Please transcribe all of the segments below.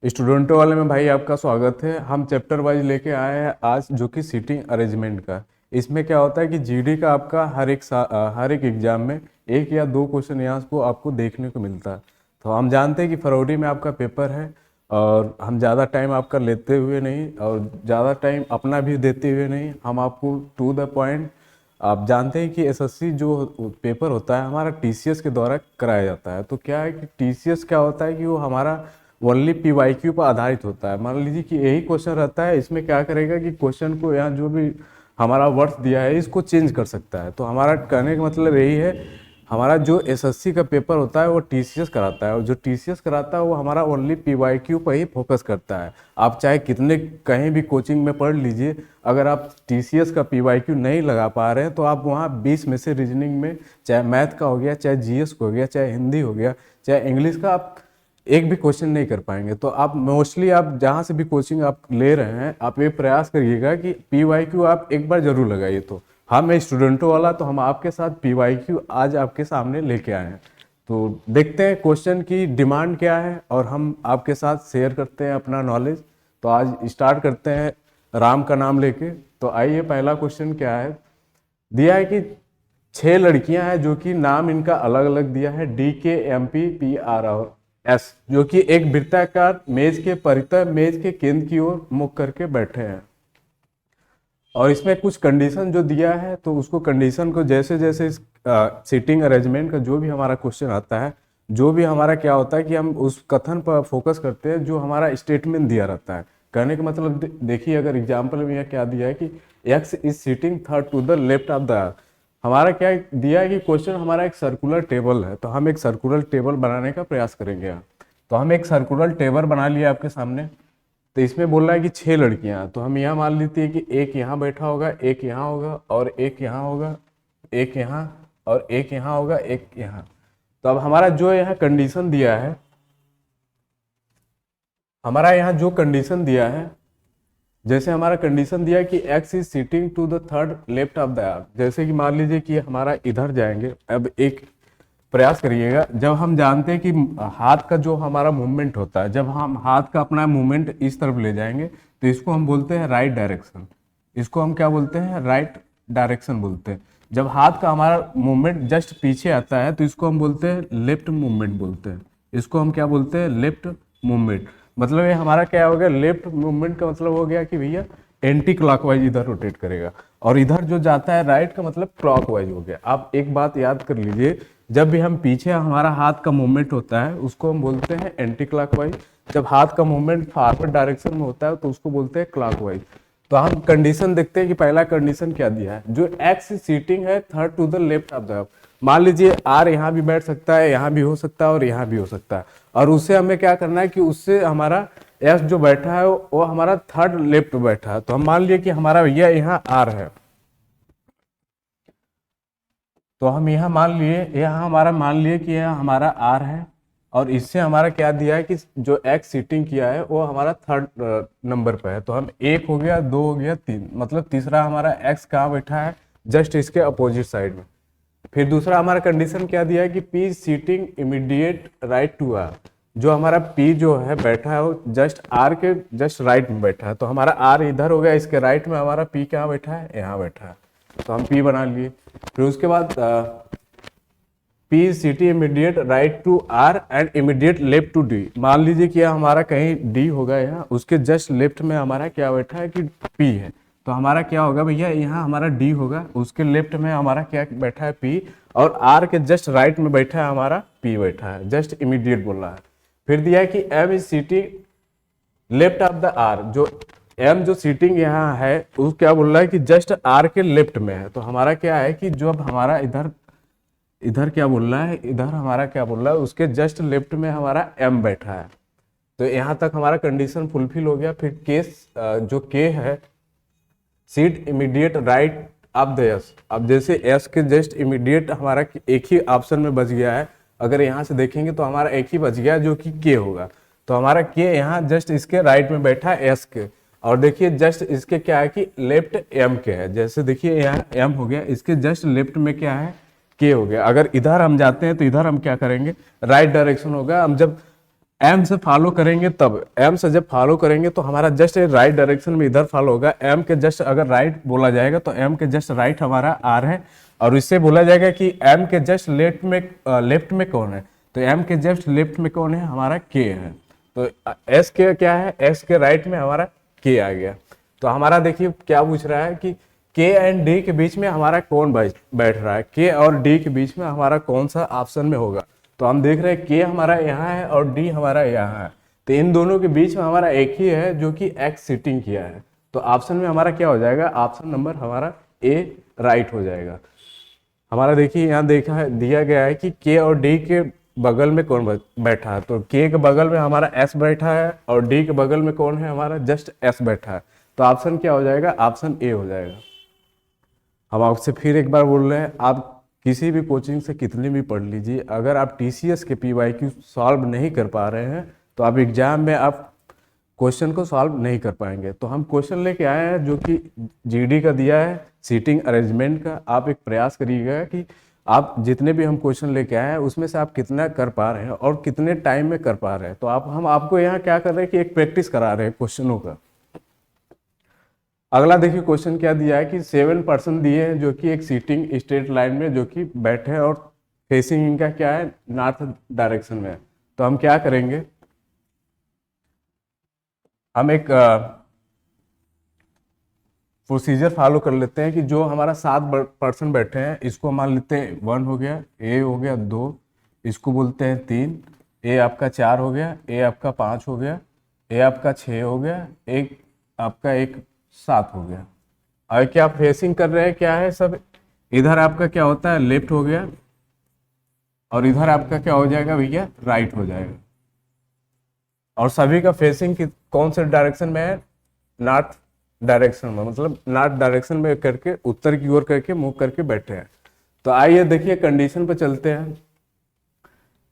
स्टूडेंटों वाले में भाई आपका स्वागत है। हम चैप्टर वाइज लेके आए हैं आज, जो कि सीटिंग अरेंजमेंट का। इसमें क्या होता है कि जीडी का आपका हर एक एग्जाम में एक या दो क्वेश्चन यहाँ को आपको देखने को मिलता है। तो हम जानते हैं कि फरवरी में आपका पेपर है और हम ज़्यादा टाइम आपका लेते हुए नहीं और ज़्यादा टाइम अपना भी देते हुए नहीं, हम आपको टू द पॉइंट। आप जानते हैं कि एसएससी जो पेपर होता है हमारा टीसीएस के द्वारा कराया जाता है। तो क्या है कि टीसीएस क्या होता है कि वो हमारा ओनली पीवाईक्यू पर आधारित होता है। मान लीजिए कि यही क्वेश्चन रहता है, इसमें क्या करेगा कि क्वेश्चन को यहाँ जो भी हमारा वर्ड्स दिया है इसको चेंज कर सकता है। तो हमारा कहने का मतलब यही है, हमारा जो एसएससी का पेपर होता है वो टीसीएस कराता है, और जो टीसीएस कराता है वो हमारा ओनली पीवाईक्यू पर ही फोकस करता है। आप चाहे कितने कहीं भी कोचिंग में पढ़ लीजिए, अगर आप टीसीएस का पीवाईक्यू नहीं लगा पा रहे हैं तो आप वहाँ 20 में से रीजनिंग में, चाहे मैथ का हो गया, चाहे जीएस का हो गया, चाहे हिंदी हो गया, चाहे इंग्लिश का, आप एक भी क्वेश्चन नहीं कर पाएंगे। तो आप मोस्टली आप जहाँ से भी कोचिंग आप ले रहे हैं, आप ये प्रयास करिएगा कि पीवाईक्यू आप एक बार जरूर लगाइए। तो हम है स्टूडेंटों वाला, तो हम आपके साथ पीवाईक्यू आज आपके सामने लेके आए हैं। तो देखते हैं क्वेश्चन की डिमांड क्या है और हम आपके साथ शेयर करते हैं अपना नॉलेज। तो आज स्टार्ट करते हैं राम का नाम लेके। तो आइए, पहला क्वेश्चन क्या है, दिया है कि 6 लड़कियां हैं जो कि नाम इनका अलग अलग दिया है, DKMPPR और एस, जो कि एक वृत्ताकार मेज के परितः मेज के केंद्र की ओर मुख करके बैठे हैं। और इसमें कुछ कंडीशन जो दिया है, तो उसको कंडीशन को जैसे जैसे सीटिंग अरेंजमेंट का जो भी हमारा क्वेश्चन आता है, जो भी हमारा क्या होता है कि हम उस कथन पर फोकस करते हैं जो हमारा स्टेटमेंट दिया रहता है। कहने का मतलब देखिए, अगर एग्जाम्पल में यह क्या दिया है कि X is sitting third to the left of the, हमारा क्या दिया है कि क्वेश्चन हमारा एक सर्कुलर टेबल है, तो हम एक सर्कुलर टेबल बनाने का प्रयास करेंगे यहाँ। तो हम एक सर्कुलर टेबल बना लिया आपके सामने। तो इसमें बोल रहा है कि 6 लड़कियां, तो हम यहाँ मान लेते हैं कि एक यहाँ बैठा होगा, एक यहाँ होगा और एक यहाँ होगा, एक यहाँ और एक यहाँ होगा, एक यहाँ। तो अब हमारा जो यहाँ कंडीशन दिया है, हमारा यहाँ जो कंडीशन दिया है, जैसे हमारा कंडीशन दिया है कि X is sitting to the third left of the arc, जैसे कि मान लीजिए कि हमारा इधर जाएंगे। अब एक प्रयास करिएगा, जब हम जानते हैं कि हाथ का जो हमारा मूवमेंट होता है, जब हम हाथ का अपना मूवमेंट इस तरफ ले जाएंगे तो इसको हम बोलते हैं राइट डायरेक्शन। इसको हम क्या बोलते हैं? राइट डायरेक्शन बोलते हैं। जब हाथ का हमारा मूवमेंट जस्ट पीछे आता है तो इसको हम बोलते हैं लेफ्ट मूवमेंट बोलते हैं। इसको हम क्या बोलते हैं? Left movement. मतलब ये हमारा क्या हो गया? लेफ्ट मूवमेंट का मतलब हो गया कि भैया एंटी क्लॉकवाइज इधर रोटेट करेगा, और इधर जो जाता है राइट का मतलब क्लॉकवाइज हो गया। आप एक बात याद कर लीजिए, जब भी हम पीछे हमारा हाथ का मूवमेंट होता है उसको हम बोलते हैं एंटी क्लॉकवाइज, जब हाथ का मूवमेंट फॉरवर्ड डायरेक्शन में होता है तो उसको बोलते हैं क्लॉकवाइज। तो हम कंडीशन देखते हैं कि पहला कंडीशन क्या दिया है, जो एक्स सीटिंग है third to the left of the, मान लीजिए आर यहाँ भी बैठ सकता है, यहाँ भी हो सकता है और यहाँ भी हो सकता है, और उससे हमें क्या करना है कि उससे हमारा एस जो बैठा है वो हमारा थर्ड लेफ्ट बैठा है। तो हम मान लिए कि हमारा भैया यहाँ आर है, तो हम यहाँ मान लिए, यहाँ हमारा मान लिए कि यह हमारा आर है, और इससे हमारा क्या दिया है कि जो एक्स सीटिंग किया है वो हमारा थर्ड नंबर पे है। तो हम एक हो गया, दो हो गया, तीन, मतलब तीसरा हमारा एक्स कहाँ बैठा है? जस्ट इसके अपोजिट साइड में। फिर दूसरा हमारा कंडीशन क्या दिया है कि P sitting immediate right to R, जो हमारा पी जो है बैठा है वो जस्ट आर के जस्ट राइट में बैठा है। तो हमारा आर इधर हो गया, इसके राइट में हमारा पी कहाँ बैठा है? यहाँ बैठा है। तो हम पी बना लिए। फिर उसके बाद P city immediate right to R and immediate left to D, मान लीजिए कि हमारा कहीं डी होगा यहाँ, उसके जस्ट लेफ्ट में हमारा क्या बैठा है कि पी है। तो हमारा क्या होगा भैया, यहाँ हमारा डी होगा, उसके लेफ्ट में हमारा क्या बैठा है? पी, और आर के जस्ट राइट में बैठा है हमारा पी बैठा है, जस्ट इमीडिएट बोल रहा है। फिर दिया है कि M is sitting left of the R, जो एम जो सीटिंग यहाँ है वो क्या बोल रहा है कि जस्ट आर के लेफ्ट में है। तो हमारा क्या है कि जो अब हमारा इधर इधर क्या बोल रहा है, इधर हमारा क्या बोल रहा है, उसके जस्ट लेफ्ट में हमारा एम बैठा है। तो यहाँ तक हमारा कंडीशन फुलफिल हो गया। फिर केस जो के है, seat immediate right of the S, अब जैसे एस के जस्ट इमीडिएट हमारा एक ही ऑप्शन में बच गया है, अगर यहाँ से देखेंगे तो हमारा एक ही बच गया जो कि के होगा। तो हमारा के यहाँ जस्ट इसके राइट में बैठा है एस के, और देखिए जस्ट इसके क्या है कि लेफ्ट एम के है, जैसे देखिए यहाँ एम हो गया, इसके जस्ट लेफ्ट में क्या है? के हो गया। अगर इधर हम जाते हैं तो इधर हम क्या करेंगे? राइट डायरेक्शन होगा। हम जब एम से फॉलो करेंगे तब, एम से जब फॉलो करेंगे तो हमारा जस्ट राइट डायरेक्शन में इधर फॉलो होगा। एम के जस्ट अगर राइट बोला जाएगा तो एम के जस्ट राइट हमारा आर है, और इससे बोला जाएगा कि एम के जस्ट लेफ्ट में कौन है, तो एम के जस्ट लेफ्ट में कौन है, हमारा के है। तो एस के क्या है, एस के राइट में हमारा के आ गया। तो हमारा देखिए क्या पूछ रहा है कि के एंड डी के बीच में हमारा कौन बैठ रहा है, के और डी के बीच में हमारा कौन सा ऑप्शन में होगा। तो हम देख रहे हैं के हमारा यहाँ है और डी हमारा यहाँ है, तो इन दोनों के बीच में हमारा एक ही है जो कि एक्स सिटिंग किया है। तो ऑप्शन में हमारा क्या हो जाएगा, ऑप्शन नंबर हमारा ए राइट हो जाएगा। हमारा देखिए यहाँ देखा है, दिया गया है कि के और डी के बगल में कौन बैठा है, तो के के बगल में हमारा एस बैठा है और डी के बगल में कौन है, हमारा जस्ट एस बैठा है। तो ऑप्शन क्या हो जाएगा, ऑप्शन ए हो जाएगा। हम आपसे फिर एक बार बोल रहे हैं, आप किसी भी कोचिंग से कितनी भी पढ़ लीजिए, अगर आप टीसीएस के पीवाईक्यू सॉल्व नहीं कर पा रहे हैं तो आप एग्जाम में आप क्वेश्चन को सॉल्व नहीं कर पाएंगे। तो हम क्वेश्चन लेके आए हैं जो कि जीडी का दिया है, सीटिंग अरेंजमेंट का। आप एक प्रयास करिएगा कि आप जितने भी हम क्वेश्चन लेके आए हैं उसमें से आप कितना कर पा रहे हैं और कितने टाइम में कर पा रहे हैं। तो हम आपको यहाँ क्या कर रहे हैं कि एक प्रैक्टिस करा रहे हैं क्वेश्चनों का। अगला देखिए क्वेश्चन क्या दिया है कि 7 पर्सन दिए हैं जो कि एक सीटिंग स्ट्रेट लाइन में जो कि बैठे हैं और फेसिंग इनका क्या है, नॉर्थ डायरेक्शन में है। तो हम क्या करेंगे, हम एक प्रोसीजर फॉलो कर लेते हैं कि जो हमारा 7 पर्सन बैठे हैं इसको मान लेते हैं 1 हो गया, ए हो गया 2, इसको बोलते हैं 3, ए आपका 4 हो गया, ए आपका 5 हो गया, ए आपका 6 हो गया, एक आपका एक 7 हो गया। और क्या फेसिंग कर रहे हैं, क्या है सब, इधर आपका क्या होता है लेफ्ट हो गया और इधर आपका क्या हो जाएगा भैया, राइट हो जाएगा। और सभी का फेसिंग कौन से डायरेक्शन में है, नॉर्थ डायरेक्शन में, मतलब नॉर्थ डायरेक्शन में करके उत्तर की ओर करके मुंह करके बैठे हैं। तो आइए देखिए कंडीशन पे चलते हैं।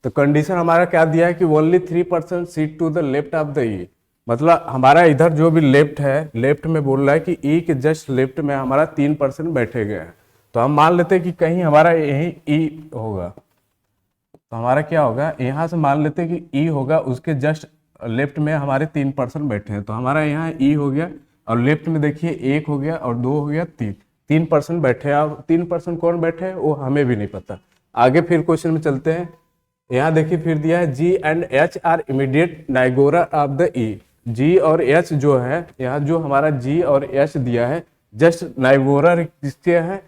तो कंडीशन हमारा क्या दिया है कि only 3% seat to the left of the E, मतलब हमारा इधर जो भी लेफ्ट है, लेफ्ट में बोल रहा है कि ई के जस्ट लेफ्ट में हमारा 3% बैठे गए हैं। तो हम मान लेते हैं कि कहीं हमारा यही ई होगा, तो हमारा क्या होगा, यहाँ से मान लेते हैं कि ई होगा, उसके जस्ट लेफ्ट में हमारे 3% बैठे हैं। तो हमारा यहाँ ई हो गया और लेफ्ट में देखिए 1 हो गया और 2 हो गया, 3% बैठे हैं। और 3% कौन बैठे हैं वो हमें भी नहीं पता। आगे फिर क्वेश्चन में चलते हैं। यहाँ देखिए फिर दिया है G and H are immediate neighbour of the E, G और एच जो है, यहाँ जो हमारा जी और एच दिया है जस्ट नाइगोरा किसके है,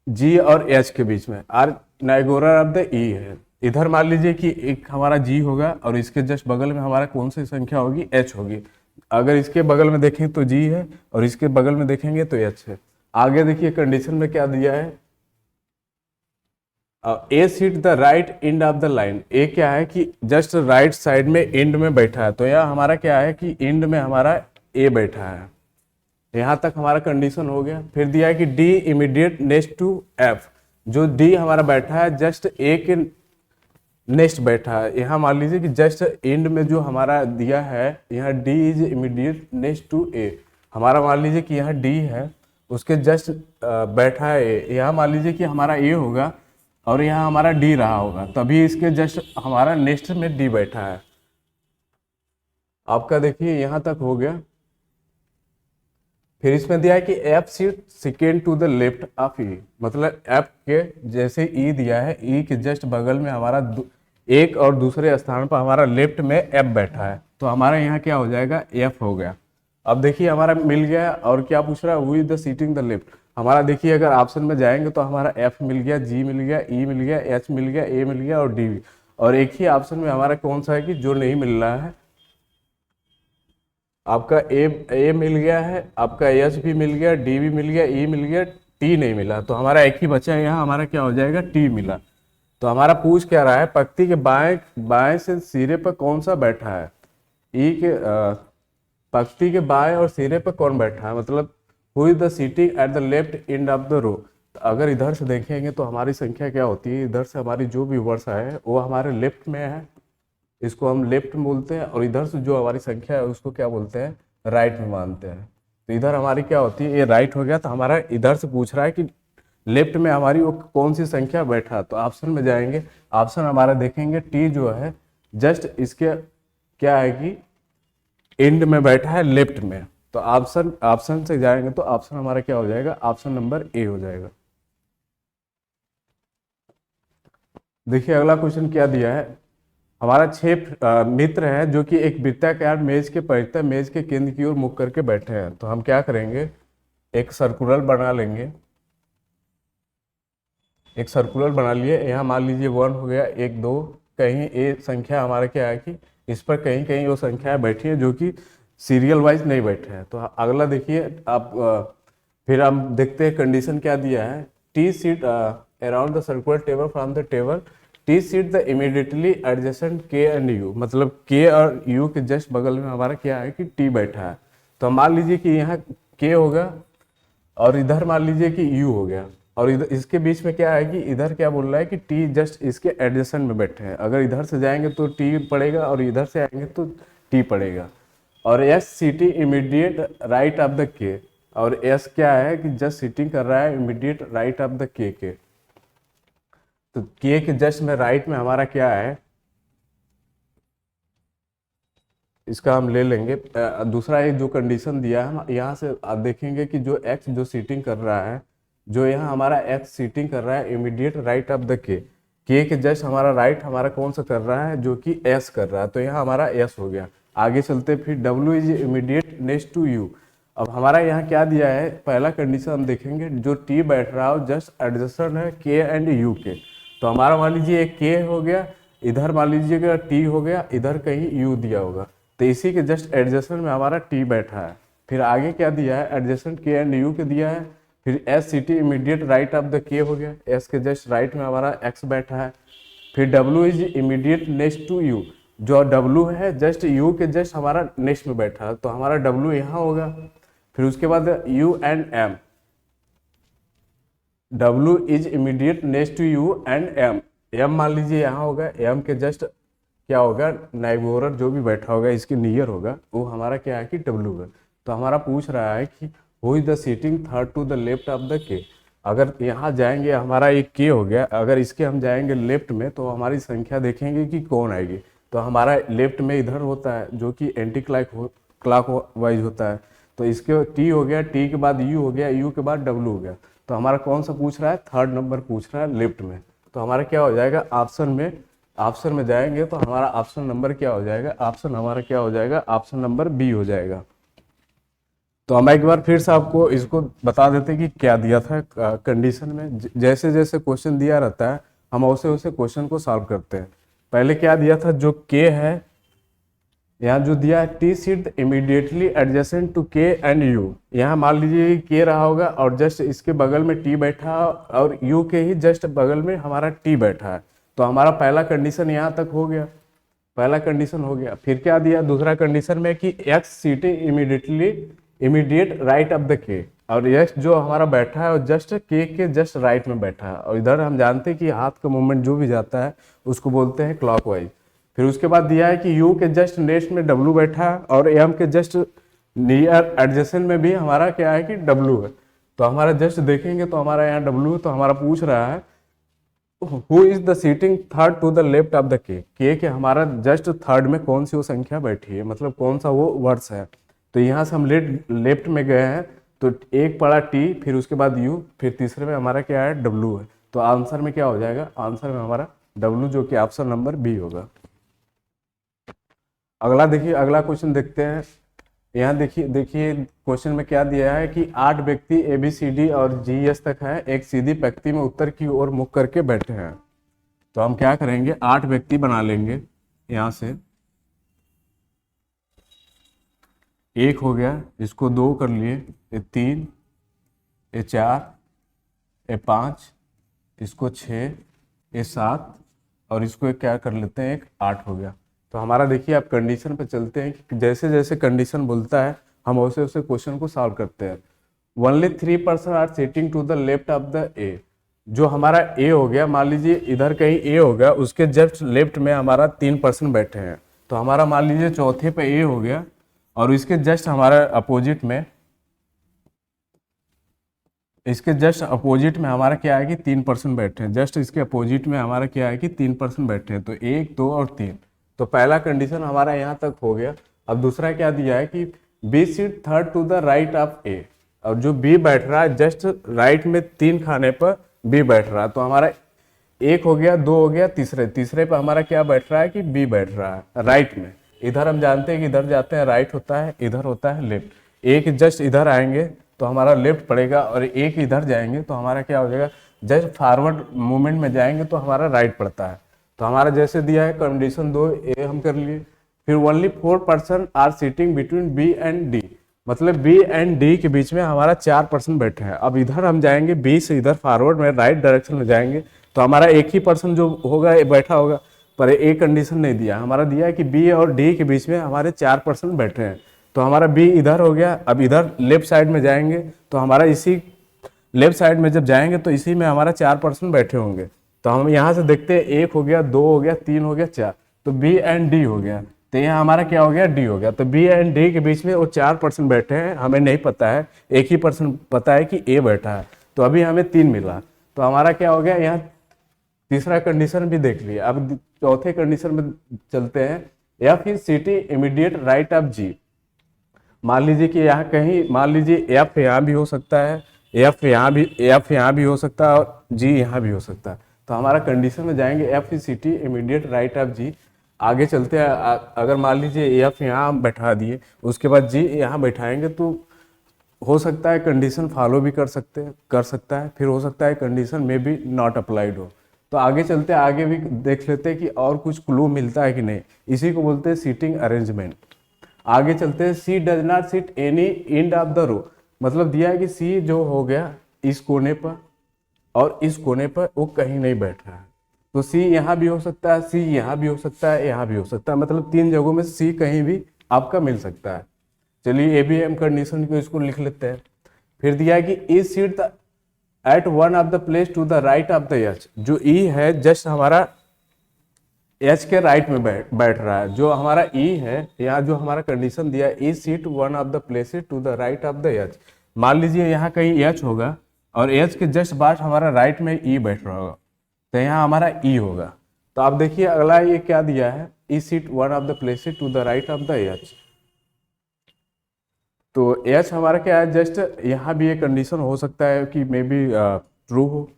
जी और एच के बीच में, आर नाइगोरा ऑफ द ई है। इधर मान लीजिए कि एक हमारा जी होगा और इसके जस्ट बगल में हमारा कौन सी संख्या होगी, एच होगी। अगर इसके बगल में देखें तो जी है और इसके बगल में देखेंगे तो एच है। आगे देखिए कंडीशन में क्या दिया है, A seat the right end of the line, A क्या है कि जस्ट राइट साइड में एंड में बैठा है। तो यह हमारा क्या है कि एंड में हमारा ए बैठा है। यहाँ तक हमारा कंडीशन हो गया। फिर दिया है कि D immediate next to F, जो डी हमारा बैठा है जस्ट ए के नेक्स्ट बैठा है। यहाँ मान लीजिए कि जस्ट एंड में जो हमारा दिया है, यहाँ D is immediate next to A, हमारा मान लीजिए कि यहाँ डी है, उसके जस्ट बैठा है ए। यहाँ मान लीजिए कि हमारा ए होगा और यहाँ हमारा डी रहा होगा, तभी इसके जस्ट हमारा नेक्स्ट में डी बैठा है। आपका देखिए यहाँ तक हो गया। फिर इसमें दिया है कि F seat second to the left of E, मतलब एफ के जैसे ई दिया है, ई के जस्ट बगल में हमारा एक और दूसरे स्थान पर हमारा लेफ्ट में एफ बैठा है। तो हमारा यहाँ क्या हो जाएगा, एफ हो गया। अब देखिए हमारा मिल गया। और क्या पूछ रहा है, who is the sitting the left, हमारा देखिए अगर ऑप्शन में जाएंगे तो हमारा एफ मिल गया, जी मिल गया, ई मिल गया, एच मिल गया, ए मिल गया और डी भी। और एक ही ऑप्शन में हमारा कौन सा है कि जो नहीं मिल रहा है, आपका ए मिल गया है, आपका एच भी मिल गया, डी भी मिल गया, ई मिल गया, टी नहीं मिला। तो हमारा एक ही बचा है, यहाँ हमारा क्या हो जाएगा, टी मिला। तो हमारा पूछ क्या रहा है, पंक्ति के बाएं से सिरे पर कौन सा बैठा है, ई के पंक्ति के बाएं और सिरे पर कौन बैठा है, मतलब who is the sitting at the left end of the row. अगर इधर से देखेंगे तो हमारी संख्या क्या होती है, इधर से हमारी जो भी वर्षा है वो हमारे लेफ्ट में है, इसको हम लेफ्ट में बोलते हैं, और इधर से जो हमारी संख्या है उसको क्या बोलते हैं, राइट में मानते हैं। तो इधर हमारी क्या होती है, ये राइट हो गया। तो हमारा इधर से पूछ रहा है कि लेफ्ट में हमारी वो कौन सी संख्या बैठा। तो ऑप्शन में जाएंगे, ऑप्शन हमारा देखेंगे टी जो है जस्ट इसके क्या है कि एंड में बैठा है लेफ्ट में। तो ऑप्शन ऑप्शन से जाएंगे तो ऑप्शन हमारा क्या हो जाएगा, ऑप्शन नंबर ए हो जाएगा। देखिए अगला क्वेश्चन क्या दिया है, हमारा 6 मित्र हैं जो कि एक वृत्ताकार मेज के परितः मेज के केंद्र की ओर मुख करके बैठे हैं। तो हम क्या करेंगे, एक सर्कुलर बना लेंगे, एक सर्कुलर बना लिए। यहाँ मान लीजिए 1 हो गया, 1 2, कहीं ये संख्या हमारा क्या है कि इस पर कहीं कहीं वो संख्याएं बैठी हैं जो कि सीरियल वाइज नहीं बैठे हैं। तो अगला देखिए आप फिर हम देखते हैं कंडीशन क्या दिया है, T seat around the circular table from the table, T seat the immediately adjacent के एंड यू, मतलब के और यू के जस्ट बगल में हमारा क्या है कि टी बैठा है। तो मान लीजिए कि यहाँ के होगा और इधर मान लीजिए कि यू हो गया, और इधर इसके बीच में क्या है कि इधर क्या बोल रहा है कि टी जस्ट इसके एडजेसेंट में बैठे हैं। अगर इधर से जाएंगे तो टी पड़ेगा और इधर से आएंगे तो टी पड़ेगा। और S city immediate right of the के, और एस क्या है कि जस्ट सिटिंग कर रहा है इमीडिएट राइट ऑफ द के। तो के जस्ट में राइट में हमारा क्या है, इसका हम ले लेंगे। दूसरा एक जो कंडीशन दिया है, हम यहाँ से आप देखेंगे कि जो एक्स जो सीटिंग कर रहा है, जो यहाँ हमारा एक्स सीटिंग कर रहा है इमीडिएट राइट ऑफ द के जस्ट हमारा राइट हमारा कौन सा कर रहा है, जो कि एस कर रहा है। तो यहाँ हमारा एस हो गया। आगे चलते फिर W is immediate next to U. अब हमारा यहाँ क्या दिया है, पहला कंडीशन हम देखेंगे, जो टी बैठ रहा हो जस्ट एडजस्टेड है के एंड यू के। तो हमारा मान लीजिए एक के हो गया, इधर मान लीजिएगा टी हो गया, इधर कहीं यू दिया होगा। तो इसी के जस्ट एडजस्टमेंट में हमारा टी बैठा है। फिर आगे क्या दिया है, एडजस्टमेंट के एंड यू के दिया है। फिर S seat immediate right of the K हो गया, एस के जस्ट राइट में हमारा एक्स बैठा है। फिर W is immediate next to U, जो डब्ल्यू है जस्ट यू के जस्ट हमारा नेक्स्ट में बैठा है, तो हमारा डब्ल्यू यहाँ होगा। फिर उसके बाद U and M, W is immediate next to U and M, M मान लीजिए यहाँ होगा, एम के जस्ट क्या होगा, नाइबोरर जो भी बैठा होगा इसके नियर होगा, वो हमारा क्या है कि डब्ल्यू है। तो हमारा पूछ रहा है कि who is the sitting third to the left of the K. अगर यहाँ जाएंगे हमारा एक के हो गया, अगर इसके हम जाएंगे लेफ्ट में तो हमारी संख्या देखेंगे कि कौन आएगी। तो हमारा लेफ्ट में इधर होता है जो कि एंटी क्लॉक वाइज होता है। तो इसके टी हो गया, टी के बाद यू हो गया, यू के बाद डब्ल्यू हो गया। तो हमारा कौन सा पूछ रहा है, थर्ड नंबर पूछ रहा है लेफ्ट में। तो हमारा क्या हो जाएगा, ऑप्शन में जाएंगे तो हमारा ऑप्शन नंबर क्या हो जाएगा, ऑप्शन हमारा क्या हो जाएगा, ऑप्शन नंबर बी हो जाएगा। तो हम एक बार फिर से आपको इसको बता देते हैं कि क्या दिया था कंडीशन में। जैसे जैसे क्वेश्चन दिया रहता है हम वैसे वैसे क्वेश्चन को सॉल्व करते हैं। पहले क्या दिया था, जो के है यहाँ जो दिया है, T seat immediately adjacent to K and U. यहाँ मान लीजिए के रहा होगा और जस्ट इसके बगल में टी बैठा और यू के ही जस्ट बगल में हमारा टी बैठा है। तो हमारा पहला कंडीशन यहाँ तक हो गया, पहला कंडीशन हो गया। फिर क्या दिया दूसरा कंडीशन में कि एक्स सीटी इमीडिएट राइट ऑफ द के, और एक्स जो हमारा बैठा है और जस्ट के जस्ट राइट में बैठा है। और इधर हम जानते हैं कि हाथ का मूवमेंट जो भी जाता है उसको बोलते हैं क्लॉकवाइज। फिर उसके बाद दिया है कि यू के जस्ट नेक्स्ट में डब्ल्यू बैठा है और एम के जस्ट नियर एडजेसेंट में भी हमारा क्या है कि डब्ल्यू है। तो हमारा जस्ट देखेंगे तो हमारा यहाँ डब्ल्यू, तो हमारा पूछ रहा है who is the sitting third to the left of the K हमारा जस्ट थर्ड में कौन सी वो संख्या बैठी है, मतलब कौन सा वो वर्ड्स है। तो यहाँ से हम लेफ्ट में गए हैं तो एक पड़ा टी, फिर उसके बाद यू, फिर तीसरे में हमारा क्या है डब्ल्यू है। तो आंसर में क्या हो जाएगा, आंसर में हमारा डब्ल्यू जो कि ऑप्शन नंबर बी होगा। अगला देखिए, अगला क्वेश्चन देखते हैं। यहाँ देखिए क्वेश्चन में क्या दिया है कि 8 व्यक्ति ए बी सी डी और जी एस तक है, एक सीधी पंक्ति में उत्तर की ओर मुख करके बैठे हैं। तो हम क्या करेंगे, 8 व्यक्ति बना लेंगे। यहाँ से एक हो गया, इसको 2 कर लिए, ये 3, ये 4, ये 5, इसको 6, ये 7 और इसको क्या कर लेते हैं, एक 8 हो गया। तो हमारा देखिए आप कंडीशन पे चलते हैं कि जैसे जैसे कंडीशन बोलता है हम वैसे वैसे क्वेश्चन को सॉल्व करते हैं। Only 3% are sitting to the left of the A, जो हमारा ए हो गया, मान लीजिए इधर कहीं ए हो गया, उसके जस्ट लेफ्ट में हमारा 3% बैठे हैं। तो हमारा मान लीजिए चौथे पे ए हो गया और इसके जस्ट हमारा अपोजिट में, इसके जस्ट अपोजिट में हमारा क्या है कि 3% बैठे हैं। जस्ट इसके अपोजिट में हमारा क्या है कि 3% बैठे हैं। तो 1 2 और 3, तो पहला कंडीशन हमारा यहाँ तक हो गया। अब दूसरा क्या दिया है कि B seat third to the right of A, और जो बी बैठ रहा है जस्ट राइट में 3 खाने पर बी बैठ रहा है। तो हमारा 1 हो गया, 2 हो गया, तीसरे पर हमारा क्या बैठ रहा है कि बी बैठ रहा है राइट में। इधर हम जानते हैं कि इधर जाते हैं राइट होता है, इधर होता है लेफ्ट। एक जस्ट इधर आएंगे तो हमारा लेफ्ट पड़ेगा, और एक इधर जाएंगे तो हमारा क्या हो जाएगा, जस्ट फॉरवर्ड मूवमेंट में जाएंगे तो हमारा राइट पड़ता है। तो हमारा जैसे दिया है कंडीशन 2 ए हम कर लिए। फिर only 4 person are sitting between B and D, मतलब बी एंड डी के बीच में हमारा 4 पर्सन बैठे हैं। अब इधर हम जाएंगे, बी से इधर फॉरवर्ड में राइट डायरेक्शन में जाएंगे तो हमारा एक ही पर्सन जो होगा ये बैठा होगा, पर एक कंडीशन नहीं दिया, हमारा दिया है कि बी और डी के बीच में हमारे 4 पर्सन बैठे हैं। तो हमारा बी इधर हो गया। अब इधर लेफ्ट साइड में जाएंगे तो हमारा इसी लेफ्ट साइड में जब जाएंगे तो इसी में हमारा 4 पर्सन बैठे होंगे। तो हम यहाँ से देखते हैं 1 हो गया, 2 हो गया, 3 हो गया, 4, तो बी एंड डी हो गया। तो यहाँ हमारा क्या हो गया, डी हो गया। तो बी एंड डी के बीच में वो 4 पर्सन बैठे हैं, हमें नहीं पता है, एक ही पर्सन पता है कि ए बैठा है। तो अभी हमें 3 मिला, तो हमारा क्या हो गया, यहाँ तीसरा कंडीशन भी देख लिया। अब चौथे कंडीशन में चलते हैं। या फिर सिटी इमीडिएट राइट ऑफ जी, मान लीजिए कि यहाँ कहीं, मान लीजिए एफ यहाँ भी हो सकता है, एफ यहाँ भी हो सकता है, और जी यहाँ भी हो सकता है। तो हमारा कंडीशन में जाएंगे F is city immediate right of G. आगे चलते हैं, अगर मान लीजिए एफ यहाँ बैठा दिए, उसके बाद जी यहाँ बैठाएंगे तो हो सकता है कंडीशन फॉलो भी कर सकता है, फिर हो सकता है कंडीशन में भी नॉट अप्लाइड हो। तो आगे चलते हैं, आगे भी देख लेते हैं कि और कुछ क्लू मिलता है कि नहीं। इसी को बोलते हैं सीटिंग अरेंजमेंट। आगे चलते हैं, C does not sit any end of the row, मतलब दिया है कि सी जो हो गया इस कोने पर और इस कोने पर वो कहीं नहीं बैठ रहा है। तो सी यहाँ भी हो सकता है, सी यहाँ भी हो सकता है, यहाँ भी हो सकता है, मतलब 3 जगहों में सी कहीं भी आपका मिल सकता है। चलिए ए बी एम कंडीशन को इसको लिख लेते हैं। फिर दिया है कि E seat at one of the place to the right of the H, जो ई है जस्ट हमारा एच के राइट में बैठ रहा है। जो हमारा ई है, यहाँ जो हमारा कंडीशन दिया है, E seat one of the places to the right of the H. मान लीजिए यहाँ कहीं एच होगा और एच के जस्ट बाद हमारा राइट में ई बैठ रहा होगा, तो यहाँ हमारा ई होगा। तो आप देखिए अगला ये क्या दिया है, E seat one of the places to the right of the H. तो एच हमारा क्या है, जस्ट यहाँ भी ये कंडीशन हो सकता है कि मे बी ट्रू हो,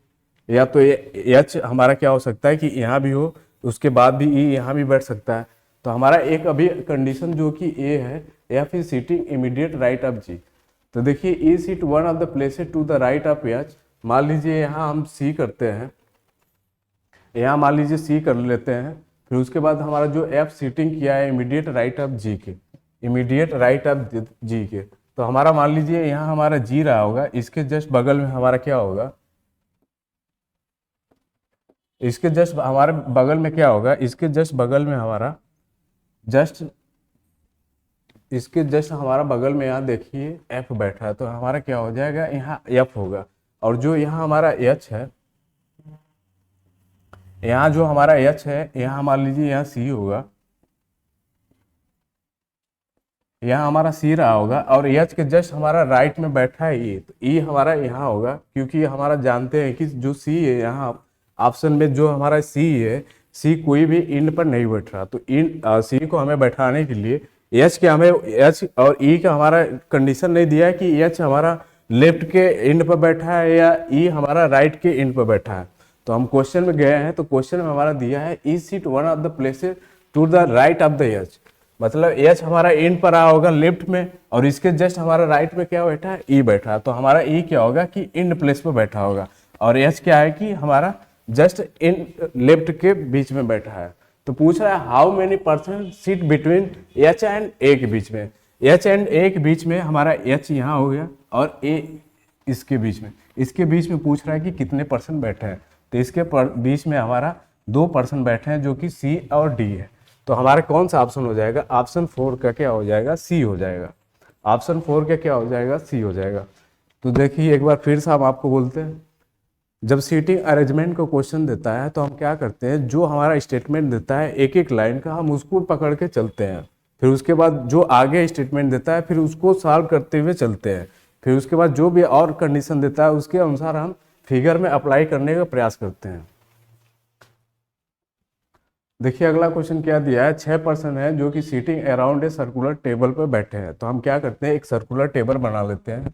या तो एच हमारा क्या हो सकता है कि यहाँ भी हो, उसके बाद भी ई यहाँ भी बैठ सकता है। तो हमारा एक अभी कंडीशन जो कि ए है, या फिर seating immediate right of G. तो देखिए E seat one of the places to the right of H. मान लीजिए यहाँ हम सी करते हैं, यहाँ मान लीजिए सी कर लेते हैं। फिर उसके बाद हमारा जो एफ सीटिंग किया है इमीडिएट राइट ऑफ जी के, इमीडिएट राइट ऑफ जी के। तो हमारा मान लीजिए यहाँ हमारा जी रहा होगा, इसके जस्ट बगल में हमारा क्या होगा, इसके जस्ट हमारे बगल में क्या होगा, इसके जस्ट बगल में हमारा इसके जस्ट हमारा बगल में यहाँ देखिए एफ बैठा है। तो हमारा क्या हो जाएगा, यहाँ एफ होगा। और जो यहाँ हमारा एच है, यहाँ जो हमारा एच है, यहाँ मान लीजिए यहाँ सी होगा, यहाँ हमारा सी रहा होगा, और एच के जस्ट हमारा राइट में बैठा है ई, तो ई हमारा यहाँ होगा। क्योंकि हमारा जानते हैं कि जो सी है यहाँ ऑप्शन में, जो हमारा सी है, सी कोई भी इंड पर नहीं बैठ रहा। तो इन सी को हमें बैठाने के लिए एच के हमें एच और ई का हमारा कंडीशन नहीं दिया है कि एच हमारा लेफ्ट के इंड पर बैठा है या ई हमारा राइट के इंड पर बैठा है। तो हम क्वेश्चन में गए हैं, तो क्वेश्चन में हमारा दिया है E seat one of the places to the right of the H, मतलब एच हमारा इंड पर रहा होगा लेफ्ट में, और इसके जस्ट हमारा राइट में क्या बैठा है, ई बैठा है। तो हमारा ई क्या होगा कि इंड प्लेस पर बैठा होगा, और एच क्या है कि हमारा जस्ट इन लेफ्ट के बीच में बैठा है। तो पूछ रहा है how many person seat between H and A के बीच में। एच एंड ए के बीच में हमारा एच यहाँ हो गया और ए इसके बीच में पूछ रहा है कि कितने पर्सन बैठे हैं। तो इसके बीच में हमारा 2 पर्सन बैठे हैं, जो कि सी और डी है। तो हमारा कौन सा ऑप्शन हो जाएगा, ऑप्शन 4 का क्या हो जाएगा, सी हो जाएगा। ऑप्शन 4 का क्या हो जाएगा, सी हो जाएगा। तो देखिए एक बार फिर से हम आपको बोलते हैं, जब सीटिंग अरेंजमेंट को क्वेश्चन देता है तो हम क्या करते हैं, जो हमारा स्टेटमेंट देता है एक एक लाइन का, हम उसको पकड़ के चलते हैं। फिर उसके बाद जो आगे स्टेटमेंट देता है फिर उसको सॉल्व करते हुए चलते हैं। फिर उसके बाद जो भी और कंडीशन देता है उसके अनुसार हम फिगर में अप्लाई करने का प्रयास करते हैं। देखिए अगला क्वेश्चन क्या दिया है, 6 पर्सन है जो कि sitting around a circular table पर बैठे हैं। तो हम क्या करते हैं, एक सर्कुलर टेबल बना लेते हैं।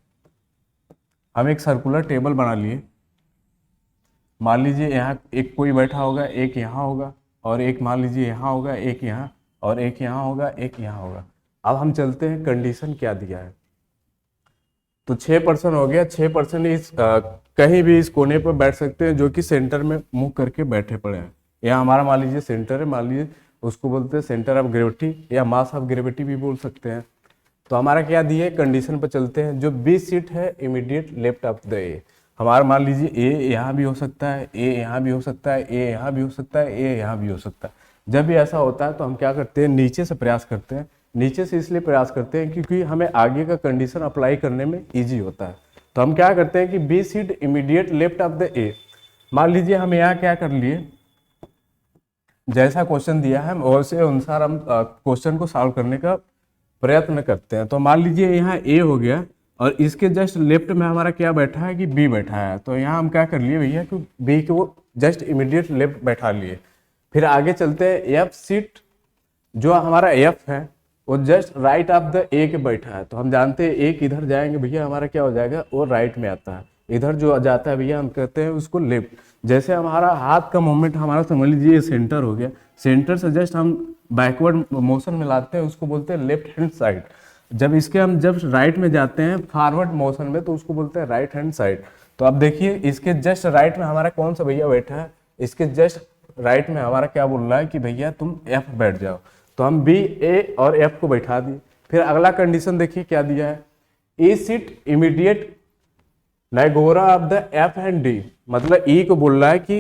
हम एक सर्कुलर टेबल बना लिए। मान लीजिए यहाँ एक कोई बैठा होगा, एक यहाँ होगा, और एक मान लीजिए यहाँ होगा, एक यहाँ, और एक यहाँ होगा, एक यहाँ होगा। अब हम चलते हैं कंडीशन क्या दिया है। तो 6 पर्सन हो गया, 6 पर्सन कहीं भी इस कोने पर बैठ सकते हैं जो कि सेंटर में मुंह करके बैठे पड़े हैं। यहाँ हमारा मान लीजिए सेंटर है, मान लीजिए उसको बोलते हैं सेंटर ऑफ ग्रेविटी या मास ऑफ ग्रेविटी भी बोल सकते हैं। तो हमारा क्या दिया है, कंडीशन पर चलते हैं। जो बी सीट है इमीडिएट लेफ्ट ऑफ द ए, हमारा मान लीजिए ए यहाँ भी हो सकता है, ए यहाँ भी हो सकता है, ए यहाँ भी हो सकता है, ए यहाँ भी हो सकता है। जब भी ऐसा होता है तो हम क्या करते हैं, नीचे से प्रयास करते हैं। नीचे से इसलिए प्रयास करते हैं क्योंकि हमें आगे का कंडीशन अप्लाई करने में इजी होता है। तो हम क्या करते हैं कि B seat immediate left of the A, मान लीजिए हम यहाँ क्या कर लिए, जैसा क्वेश्चन दिया है वैसे अनुसार हम क्वेश्चन को सॉल्व करने का प्रयत्न करते हैं। तो मान लीजिए यहाँ ए हो गया और इसके जस्ट लेफ्ट में हमारा क्या बैठा है कि बी बैठा है। तो यहाँ हम क्या कर लिए भैया कि बी को जस्ट इमीडिएट लेफ्ट बैठा लिए। फिर आगे चलते हैं, एफ सीट जो हमारा एफ है वो जस्ट राइट ऑफ द ए के बैठा है। तो हम जानते हैं एक इधर जाएंगे भैया हमारा क्या हो जाएगा, वो राइट में आता है। इधर जो जाता है भैया हम कहते हैं उसको लेफ्ट। जैसे हमारा हाथ का मूवमेंट हमारा समझ लीजिए सेंटर हो गया, सेंटर से जस्ट हम बैकवर्ड मोशन में लाते हैं, उसको बोलते हैं लेफ्ट हैंड साइड। जब इसके हम जब राइट में जाते हैं फॉरवर्ड मोशन में तो उसको बोलते हैं राइट हैंड साइड। तो अब देखिए इसके जस्ट राइट में हमारा कौन सा भैया बैठा है, इसके जस्ट राइट में हमारा क्या बोल रहा है कि भैया तुम एफ बैठ जाओ। तो हम बी ए और एफ को बैठा दिए। फिर अगला कंडीशन देखिए क्या दिया है, A seat immediate neighbour of the F and D, मतलब ई को बोल रहा है कि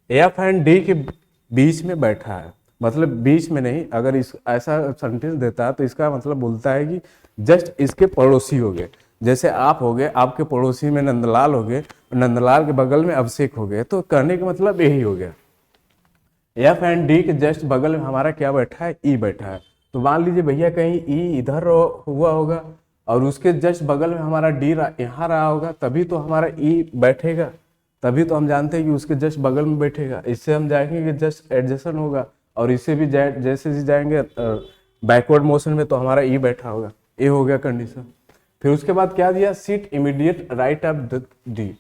एफ एंड डी के बीच में बैठा है। मतलब बीच में नहीं, अगर इस ऐसा सेंटेंस देता है तो इसका मतलब बोलता है कि जस्ट इसके पड़ोसी हो गए। जैसे आप हो गए, आपके पड़ोसी में नंदलाल हो गए, नंदलाल के बगल में अभिषेक हो गए। तो कहने का मतलब यही हो गया, एफ एंड डी के जस्ट बगल में हमारा क्या बैठा है, ई बैठा है। तो मान लीजिए भैया कहीं ई इधर हुआ होगा और उसके जस्ट बगल में हमारा डी यहाँ रहा होगा, तभी तो हमारा ई बैठेगा, तभी तो हम जानते हैं कि उसके जस्ट बगल में बैठेगा। इससे हम जाएंगे कि जस्ट एडजस्टन होगा, और इससे भी जैसे ही जाएंगे बैकवर्ड मोशन में तो हमारा ई बैठा होगा। ये हो गया कंडीशन। फिर उसके बाद क्या दिया, seat immediate right of the D,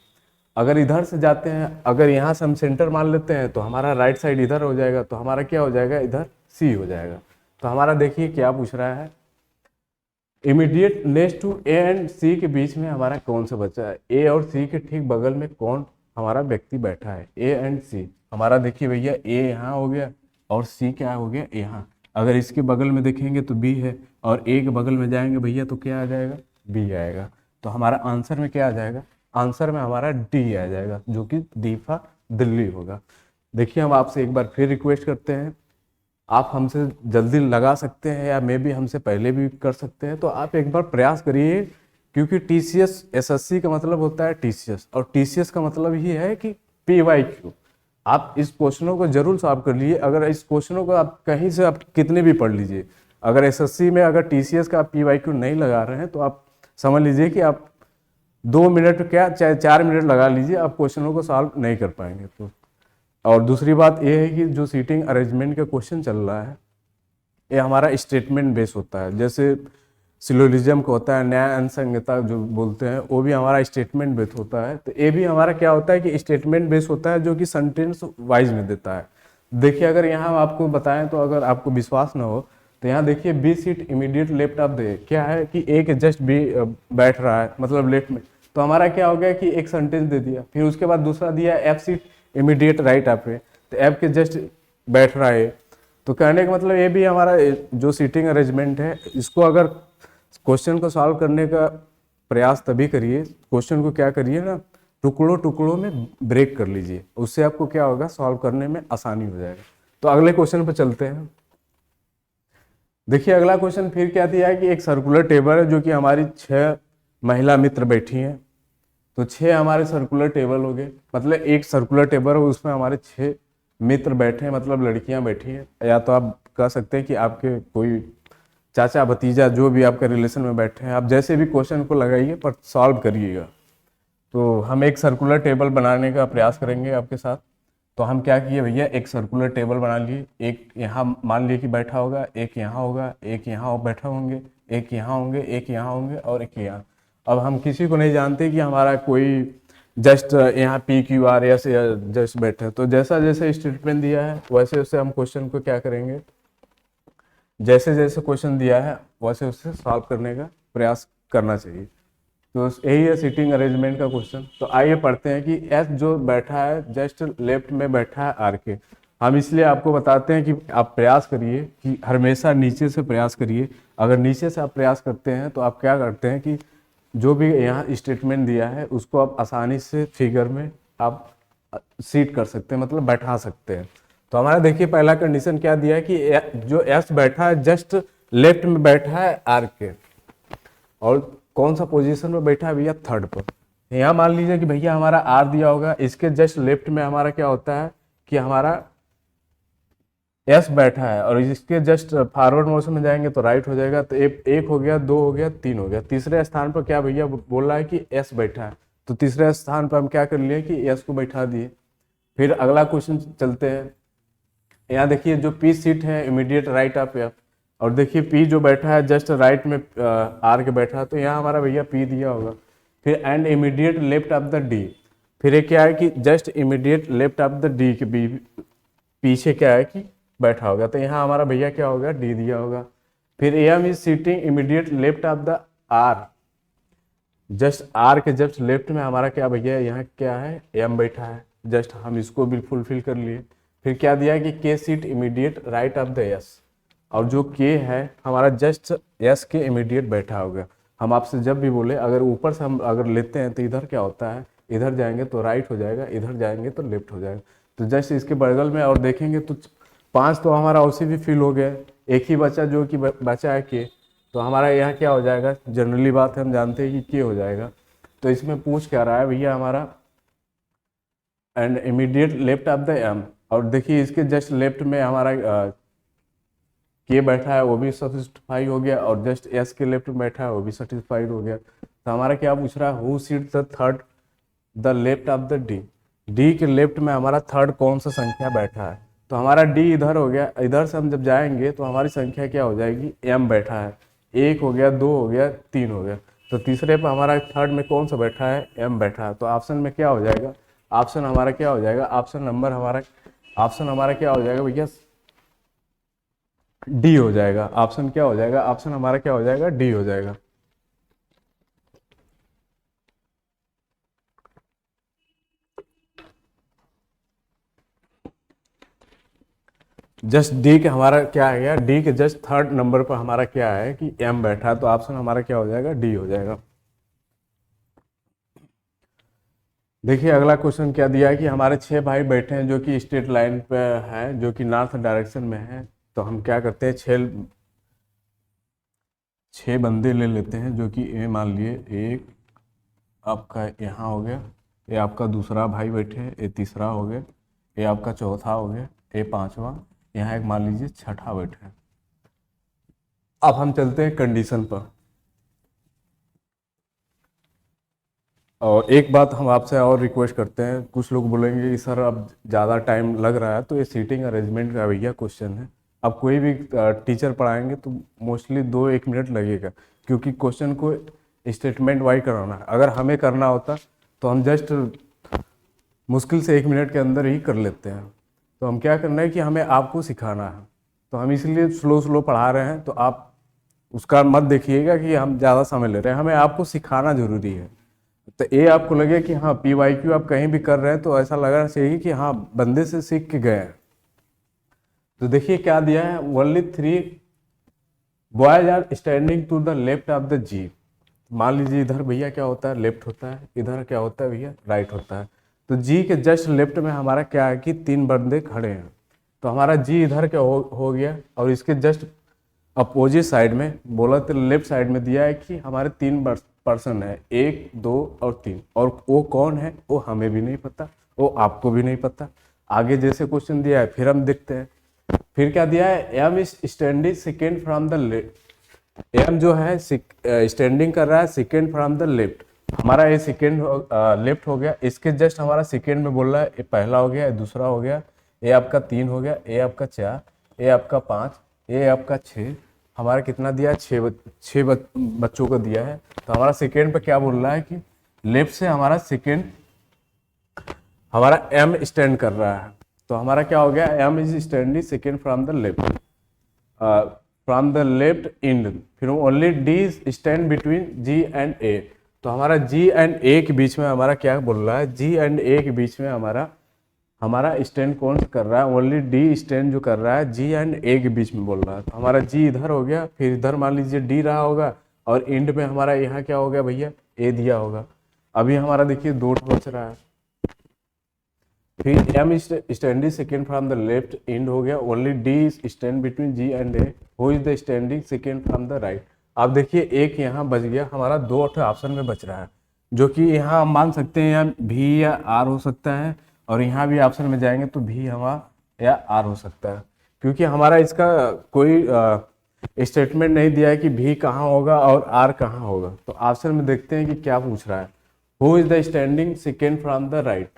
अगर इधर से जाते हैं, अगर यहाँ से हम सेंटर मान लेते हैं तो हमारा राइट साइड इधर हो जाएगा, तो हमारा क्या हो जाएगा, इधर सी हो जाएगा। तो हमारा देखिए क्या पूछ रहा है, immediate next to A and C के बीच में हमारा कौन सा बच्चा है, ए और सी के ठीक बगल में कौन हमारा व्यक्ति बैठा है, ए एंड सी। हमारा देखिए भैया ए यहाँ हो गया और सी क्या हो गया, यहाँ। अगर इसके बगल में देखेंगे तो बी है, और ए के बगल में जाएंगे भैया तो क्या आ जाएगा, बी आएगा। तो हमारा आंसर में क्या आ जाएगा, आंसर में हमारा डी आ जाएगा, जो कि दीफा दिल्ली होगा। देखिए हम आपसे एक बार फिर रिक्वेस्ट करते हैं, आप हमसे जल्दी लगा सकते हैं या मे भी हमसे पहले भी कर सकते हैं, तो आप एक बार प्रयास करिए। क्योंकि टीसीएस एसएससी का मतलब होता है टीसीएस, और टीसीएस का मतलब ही है कि पीवाईक्यू। आप इस क्वेश्चनों को जरूर सॉल्व कर लीजिए। अगर इस क्वेश्चनों को आप कहीं से आप कितने भी पढ़ लीजिए, अगर एसएससी में अगर टीसीएस का आप पीवाईक्यू नहीं लगा रहे हैं तो आप समझ लीजिए कि आप 2 मिनट क्या चाहे 4 मिनट लगा लीजिए, आप क्वेश्चनों को सॉल्व नहीं कर पाएंगे। तो और दूसरी बात यह है कि जो सीटिंग अरेंजमेंट का क्वेश्चन चल रहा है ये हमारा स्टेटमेंट बेस होता है। जैसे सिलोजिज्म का होता है, न्याय अनुसंगता जो बोलते हैं, वो भी हमारा स्टेटमेंट बेस होता है। तो ये भी हमारा क्या होता है कि स्टेटमेंट बेस होता है, जो कि सेंटेंस वाइज में देता है। देखिए अगर यहाँ आपको बताएं तो अगर आपको विश्वास ना हो तो यहाँ देखिए B seat immediate left of the, क्या है कि ए के जस्ट बी बैठ रहा है, मतलब लेफ्ट में। तो हमारा क्या हो गया कि एक सेंटेंस दे दिया। फिर उसके बाद दूसरा दिया F seat immediate right of A, तो एफ के जस्ट बैठ रहा है। तो कहने का मतलब ये भी हमारा जो सीटिंग अरेंजमेंट है, इसको अगर क्वेश्चन को सॉल्व करने का प्रयास तभी करिए, क्वेश्चन को क्या करिए ना, टुकड़ों टुकड़ों में ब्रेक कर लीजिए, उससे आपको क्या होगा, सॉल्व करने में आसानी हो जाएगा। तो अगले क्वेश्चन पर चलते हैं। देखिए अगला क्वेश्चन फिर क्या दिया है कि एक सर्कुलर टेबल है जो कि हमारी 6 महिला मित्र बैठी हैं। तो 6 हमारे सर्कुलर टेबल हो गए, मतलब एक सर्कुलर टेबल है उसमें हमारे 6 मित्र बैठे हैं, मतलब लड़कियां बैठी हैं। या तो आप कह सकते हैं कि आपके कोई चाचा भतीजा जो भी आपके रिलेशन में बैठे हैं, आप जैसे भी क्वेश्चन को लगाइए पर सॉल्व करिएगा। तो हम एक सर्कुलर टेबल बनाने का प्रयास करेंगे आपके साथ। तो तो हम क्या किए भैया, एक सर्कुलर टेबल बना लिए, एक यहाँ मान लिए कि बैठा होगा, एक यहाँ होगा, एक यहाँ बैठा होंगे, एक यहाँ होंगे, एक यहाँ होंगे और एक यहाँ। अब हम किसी को नहीं जानते कि हमारा कोई जस्ट यहाँ P Q R S just बैठे, तो जैसा जैसे स्टेटमेंट दिया है वैसे वैसे हम क्वेश्चन को क्या करेंगे, जैसे जैसे क्वेश्चन दिया है वैसे वैसे सॉल्व करने का प्रयास करना चाहिए। तो यही है सीटिंग अरेंजमेंट का क्वेश्चन। तो आइए पढ़ते हैं कि एस जो बैठा है जस्ट लेफ्ट में बैठा है आर के। हम इसलिए आपको बताते हैं कि आप प्रयास करिए कि हमेशा नीचे से प्रयास करिए। अगर नीचे से आप प्रयास करते हैं तो आप क्या करते हैं कि जो भी यहाँ स्टेटमेंट दिया है उसको आप आसानी से फिगर में आप सीट कर सकते हैं, मतलब बैठा सकते हैं। तो हमारा देखिए पहला कंडीशन क्या दिया है कि जो एस बैठा है जस्ट लेफ्ट में बैठा है आर के, और कौन सा पोजीशन में बैठा है भैया, थर्ड पर। यहाँ मान लीजिए कि भैया हमारा आर दिया होगा, इसके जस्ट लेफ्ट में हमारा क्या होता है कि हमारा एस बैठा है, और इसके जस्ट फॉरवर्ड मोशन में जाएंगे तो राइट हो जाएगा। तो एक हो गया, दो हो गया, तीन हो गया। तीसरे स्थान पर क्या भैया बोल रहा है कि एस बैठा है, तो तीसरे स्थान पर हम क्या कर लिए कि एस को बैठा दिए। फिर अगला क्वेश्चन चलते हैं। यहाँ देखिए जो पी सीट है इमीडिएट राइट ऑफ एफ, और देखिए पी जो बैठा है जस्ट राइट में आर के बैठा है, तो यहाँ हमारा भैया पी दिया होगा। फिर and immediate left of the D, फिर ये क्या है कि जस्ट इमीडिएट लेफ्ट ऑफ ड डी के पीछे क्या है कि बैठा होगा, तो यहाँ हमारा भैया क्या होगा, डी दिया होगा। फिर M is sitting immediate left of the R, just R के जस्ट लेफ्ट में हमारा क्या भैया यहाँ क्या है, एम बैठा है, जस्ट हम इसको भी फुलफिल कर लिए। फिर क्या दिया है कि के seat immediate right of the S, और जो के है हमारा जस्ट एस के इमीडिएट बैठा होगा। हम आपसे जब भी बोले अगर ऊपर से हम अगर लेते हैं तो इधर क्या होता है, इधर जाएंगे तो राइट हो जाएगा, इधर जाएंगे तो लेफ्ट हो जाएगा। तो जस्ट इसके बगल में और देखेंगे तो 5 तो हमारा उसी भी फिल हो गया, एक ही बचा जो कि बचा है के, तो हमारा यहाँ क्या हो जाएगा, जनरली बात है हम जानते हैं कि के हो जाएगा। तो इसमें पूछ क्या रहा है भैया हमारा and immediate left of the M, और देखिए इसके जस्ट लेफ्ट में हमारा के बैठा है वो भी सेटिस्फाई हो गया, और जस्ट एस के लेफ्ट में बैठा है वो भी सेटिस्फाइड हो गया। तो हमारा क्या पूछ रहा है, who seat the third the left of the D, D के लेफ्ट में हमारा थर्ड कौन सा संख्या बैठा है। तो हमारा डी इधर हो गया, इधर से हम जब जाएंगे तो हमारी संख्या क्या हो जाएगी, एम बैठा है, एक हो गया, दो हो गया, तीन हो गया। तो तीसरे पर हमारा थर्ड में कौन सा बैठा है, एम बैठा है। तो ऑप्शन में क्या हो जाएगा, ऑप्शन हमारा क्या हो जाएगा, ऑप्शन हमारा क्या हो जाएगा भैया, डी हो जाएगा। ऑप्शन क्या हो जाएगा, ऑप्शन हमारा क्या हो जाएगा, डी हो जाएगा। जस्ट डी के हमारा क्या है गया, डी के जस्ट थर्ड नंबर पर हमारा क्या है कि एम बैठा है, तो ऑप्शन हमारा क्या हो जाएगा, डी हो जाएगा। देखिए अगला क्वेश्चन क्या दिया है कि हमारे 6 भाई बैठे हैं जो कि स्ट्रेट लाइन पे है, जो कि नॉर्थ डायरेक्शन में है। तो हम क्या करते हैं, 6 बंदे ले लेते हैं, जो कि ए मान लिए एक आपका यहाँ हो गया, ये आपका दूसरा भाई बैठे हैं, ये तीसरा हो गया, ये आपका चौथा हो गया, ये पांचवा, यहाँ एक मान लीजिए छठा बैठा है। अब हम चलते हैं कंडीशन पर। और एक बात हम आपसे और रिक्वेस्ट करते हैं, कुछ लोग बोलेंगे कि सर अब ज़्यादा टाइम लग रहा है, तो ये सीटिंग अरेंजमेंट का भैया क्वेश्चन है। अब कोई भी टीचर पढ़ाएंगे तो मोस्टली 2-1 मिनट लगेगा, क्योंकि क्वेश्चन को स्टेटमेंट वाइज कराना है। अगर हमें करना होता तो हम जस्ट मुश्किल से 1 मिनट के अंदर ही कर लेते हैं। तो हम क्या करना है कि हमें आपको सिखाना है, तो हम इसलिए स्लो पढ़ा रहे हैं। तो आप उसका मत देखिएगा कि हम ज़्यादा समय ले रहे हैं, हमें आपको सिखाना जरूरी है। तो ये आपको लगे कि हाँ PYQ आप कहीं भी कर रहे हैं तो ऐसा लगना चाहिए कि हाँ बंदे से सीख के गए हैं। तो देखिए क्या दिया है, only 3 boys are standing to the left of the G. मान लीजिए इधर भैया क्या होता है, लेफ्ट होता है, इधर क्या होता है भैया, राइट होता है। तो जी के जस्ट लेफ्ट में हमारा क्या है कि 3 बंदे खड़े हैं। तो हमारा जी इधर क्या हो गया, और इसके जस्ट अपोजिट साइड में बोला तो लेफ्ट साइड में दिया है कि हमारे 3 पर्सन है, 1, 2 और 3, और वो कौन है वो हमें भी नहीं पता, वो आपको भी नहीं पता। आगे जैसे क्वेश्चन दिया है फिर हम देखते हैं। फिर क्या दिया है, M is standing second from the left, M जो है स्टैंडिंग कर रहा है सेकेंड फ्रॉम द लेफ्ट। हमारा ये सेकेंड लेफ्ट हो गया, इसके जस्ट हमारा सेकेंड में बोल रहा है, ये पहला हो गया, ये दूसरा हो गया, ये आपका 3 हो गया, ये आपका 4, ये आपका 5, ये आपका 6, हमारा कितना दिया है? 6 बच्चों को दिया है। तो हमारा सेकेंड पे क्या बोल रहा है कि लेफ्ट से हमारा सेकेंड हमारा एम स्टैंड कर रहा है। तो हमारा क्या हो गया? M is standing second from the left, from the left and, फिर only D stand between G and A. तो हमारा जी एंड ए के बीच में हमारा क्या बोल रहा है? जी एंड ए के बीच में हमारा हमारा स्टैंड कौन सा कर रहा है? ओनली डी स्टैंड जो कर रहा है जी एंड ए के बीच में बोल रहा है। तो हमारा जी इधर हो गया, फिर इधर मान लीजिए डी रहा होगा, और एंड में हमारा यहाँ क्या हो गया भैया? ए दिया होगा। अभी हमारा देखिए 2 बच रहा है। फिर am standing second from the left and हो गया, only D stand between G and A, who is the standing second from the right. अब देखिए एक यहाँ बच गया, हमारा 2 ऑप्शन में बच रहा है, जो कि यहाँ हम मान सकते हैं या भी या आर हो सकता है, और यहाँ भी ऑप्शन में जाएंगे तो भी हमारा या आर हो सकता है, क्योंकि हमारा इसका कोई स्टेटमेंट नहीं दिया है कि भी कहाँ होगा और आर कहाँ होगा। तो ऑप्शन में देखते हैं कि क्या पूछ रहा है। Who is the standing second from the right,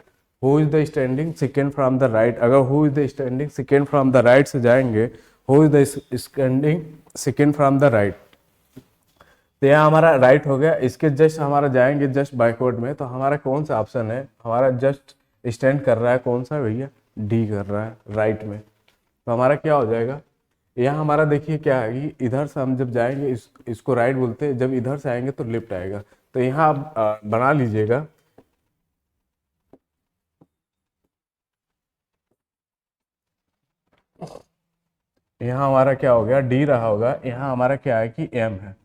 who is the standing second from the right. अगर who is the standing second from the right से जाएंगे, who is the standing second from the right, तो यहाँ हमारा right हो गया। इसके just हमारा जाएंगे जस्ट बैकवर्ड में, तो हमारा कौन सा ऑप्शन है? हमारा जस्ट स्टैंड कर रहा है कौन सा भैया? डी कर रहा है राइट में। तो हमारा क्या हो जाएगा? यहाँ हमारा देखिए क्या है कि इधर से हम जब जाएंगे इसको राइट बोलते हैं, जब इधर से आएंगे तो लेफ्ट आएगा। तो यहाँ आप बना लीजिएगा, यहाँ हमारा क्या हो गया? डी रहा होगा, यहाँ हमारा क्या है कि एम है।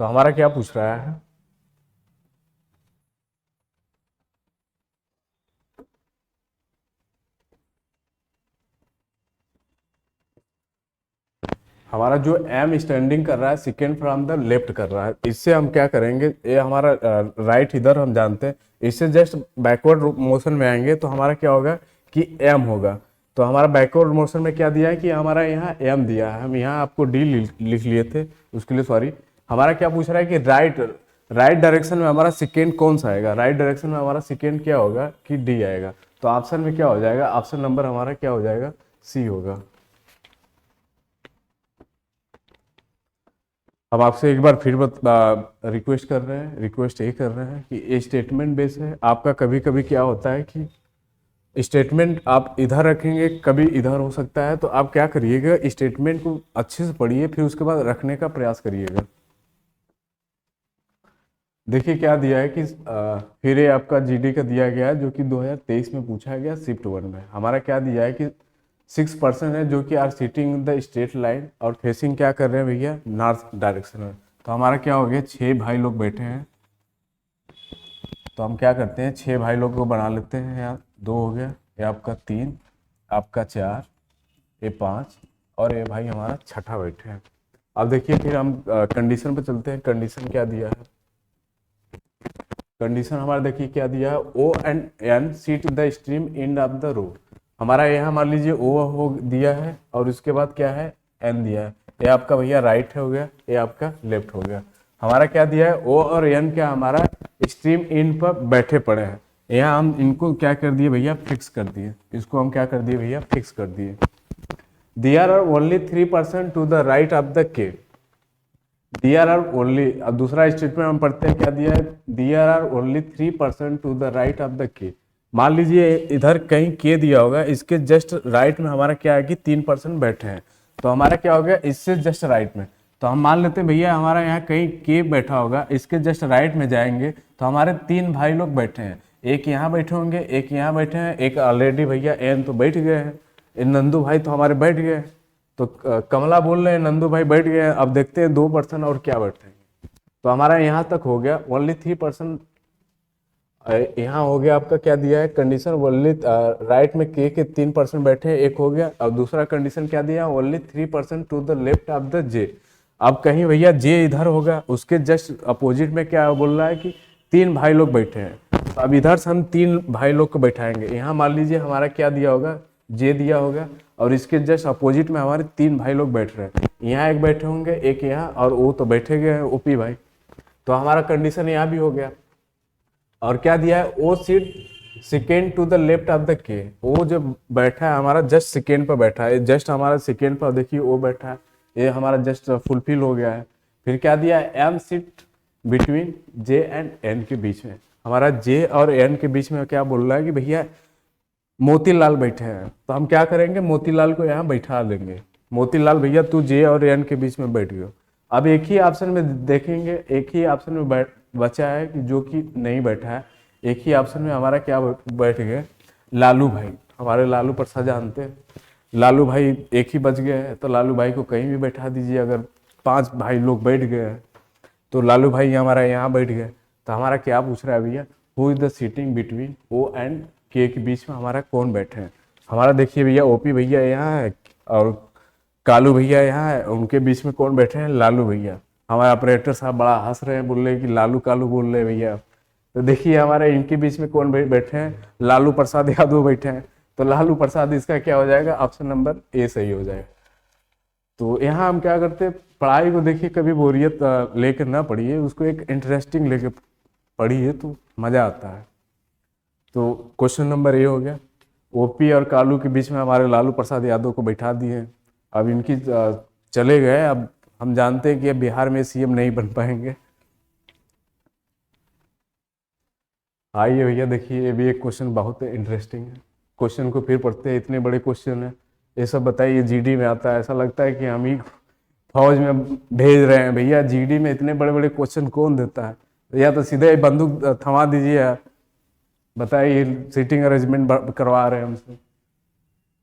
तो हमारा क्या पूछ रहा है? हमारा जो एम स्टैंडिंग कर रहा है सेकेंड फ्रॉम द लेफ्ट कर रहा है, इससे हम क्या करेंगे? ये हमारा राइट इधर हम जानते हैं, इससे जस्ट बैकवर्ड मोशन में आएंगे तो हमारा क्या होगा कि एम होगा। तो हमारा बैकवर्ड मोशन में क्या दिया है कि हमारा यहाँ एम दिया है, हम यहाँ आपको डी लिख लिए थे, उसके लिए सॉरी। हमारा क्या पूछ रहा है कि राइट डायरेक्शन में हमारा सेकेंड कौन सा आएगा? राइट डायरेक्शन में हमारा सेकेंड क्या होगा कि डी आएगा। तो ऑप्शन में क्या हो जाएगा? ऑप्शन नंबर हमारा क्या हो जाएगा? सी होगा। हम आपसे एक बार फिर रिक्वेस्ट कर रहे हैं, रिक्वेस्ट ये कर रहे हैं कि ये स्टेटमेंट बेस है आपका। कभी कभी क्या होता है कि स्टेटमेंट आप इधर रखेंगे, कभी इधर हो सकता है, तो आप क्या करिएगा? स्टेटमेंट को अच्छे से पढ़िए, फिर उसके बाद रखने का प्रयास करिएगा। देखिए क्या दिया है कि फिर ये आपका जीडी का दिया गया है, जो कि 2023 में पूछा गया शिफ्ट 1 में। हमारा क्या दिया है कि 6% है जो कि are sitting in the straight line और फेसिंग क्या कर रहे हैं भैया? नॉर्थ डायरेक्शन में। तो हमारा क्या हो गया? 6 भाई लोग बैठे हैं, तो हम क्या करते हैं? 6 भाई लोग को बना लेते हैं। यहाँ 2 हो गया, ये आपका 3, आपका 4, ये 5, और ये भाई हमारा छठा बैठे हैं। अब देखिए फिर हम कंडीशन पे चलते हैं। कंडीशन क्या दिया है? कंडीशन हमारा देखिए क्या दिया है? O and N seat the stream end of the road. हमारा यहाँ मान लीजिए ओ हो दिया है, और उसके बाद क्या है? एन दिया है। ये आपका भैया राइट हो गया, ये आपका लेफ्ट हो गया। हमारा क्या दिया है? ओ और एन क्या हमारा स्ट्रीम इन पर बैठे पड़े हैं। यहाँ हम इनको क्या कर दिए भैया? फिक्स कर दिए। इसको हम क्या कर दिए भैया? फिक्स कर दिए। There are only 3% to the right of the K. There are only, अब दूसरा स्टेटमेंट हम पढ़ते हैं क्या दिया है? There are only 3% to the right of the K. मान लीजिए इधर कहीं के दिया होगा, इसके जस्ट राइट में हमारा क्या है कि 3% बैठे हैं। तो हमारा क्या हो गया? इससे जस्ट राइट में। तो हम मान लेते हैं भैया हमारा यहाँ कहीं के बैठा होगा, इसके जस्ट राइट में जाएंगे तो हमारे 3 भाई लोग बैठे हैं। एक यहाँ बैठे होंगे, एक यहाँ बैठे हैं, एक ऑलरेडी भैया एन तो बैठ गए हैं, नंदू भाई तो हमारे बैठ गए। तो कमला बोल रहे हैं नंदू भाई बैठ गए हैं। अब देखते हैं 2% और क्या बैठे हैं। तो हमारा यहाँ तक हो गया ओनली 3%। यहाँ हो गया आपका क्या दिया है? कंडीशन ओनली राइट में के 3% बैठे हैं, एक हो गया। अब दूसरा कंडीशन क्या दिया? Only 3% to the left of the J. अब कहीं भैया जे इधर होगा, उसके जस्ट अपोजिट में क्या बोल रहा है कि 3 भाई लोग बैठे हैं। तो अब इधर से हम 3 भाई लोग को बैठाएंगे। यहाँ मान लीजिए हमारा क्या दिया होगा? जे दिया होगा, और इसके जस्ट अपोजिट में हमारे 3 भाई लोग बैठ रहे हैं। यहाँ एक बैठे होंगे, एक यहाँ, और वो तो बैठे गए हैं ओपी भाई। तो हमारा कंडीशन यहाँ भी हो गया। और क्या दिया है, O seat second to the left of the K, वो जो बैठा है हमारा जस्ट सेकेंड पर बैठा है, जस्ट हमारा सेकेंड पर देखिए वो बैठा है, ये हमारा जस्ट फुलफिल हो गया है। फिर क्या दिया है, M seat between J and N के बीच में, हमारा जे और एन के बीच में क्या बोल रहा है कि भैया मोतीलाल बैठे हैं, तो हम क्या करेंगे, मोतीलाल को यहाँ बैठा देंगे। मोतीलाल भैया तू जे और एन के बीच में बैठ गयो। अब एक ही ऑप्शन में देखेंगे, एक ही ऑप्शन में बचा है कि जो कि नहीं बैठा है। एक ही ऑप्शन में हमारा क्या बैठ गए, लालू भाई, हमारे लालू प्रसाद जानते हैं, लालू भाई एक ही बच गए हैं, तो लालू भाई को कहीं भी बैठा दीजिए। अगर 5 भाई लोग बैठ गए हैं तो लालू भाई हमारा यहाँ बैठ गए। तो हमारा क्या पूछ रहा है भैया, who is the sitting between O and के बीच में हमारा कौन बैठे हैं। हमारा देखिए भैया ओपी भैया यहाँ है और कालू भैया यहाँ है, उनके बीच में कौन बैठे हैं, लालू भैया। हमारे ऑपरेटर साहब बड़ा हंस रहे हैं, बोल रहे हैं कि लालू कालू बोल रहे हैं भैया। तो देखिए हमारे इनके बीच में कौन बैठे हैं, लालू प्रसाद यादव बैठे हैं। तो लालू प्रसाद इसका क्या हो जाएगा, ऑप्शन नंबर ए सही हो जाएगा। तो यहाँ हम क्या करते हैं, पढ़ाई को देखिए कभी बोरियत लेकर ना पढ़िए, उसको एक इंटरेस्टिंग लेके पढ़िए तो मज़ा आता है। तो क्वेश्चन नंबर ए हो गया, ओपी और कालू के बीच में हमारे लालू प्रसाद यादव को बैठा दिए। अब इनकी चले गए, अब हम जानते हैं कि अब बिहार में सीएम नहीं बन पाएंगे। आइए भैया देखिए, ये भी एक क्वेश्चन बहुत इंटरेस्टिंग है। क्वेश्चन को फिर पढ़ते हैं, इतने बड़े क्वेश्चन है, ये सब बताइए जीडी में आता है, ऐसा लगता है कि हम ही फौज में भेज रहे हैं भैया। जीडी में इतने बड़े बड़े क्वेश्चन कौन देता है, या तो सीधे बंदूक थमा दीजिए यार। बताइए, सीटिंग अरेंजमेंट करवा रहे हैं हमसे,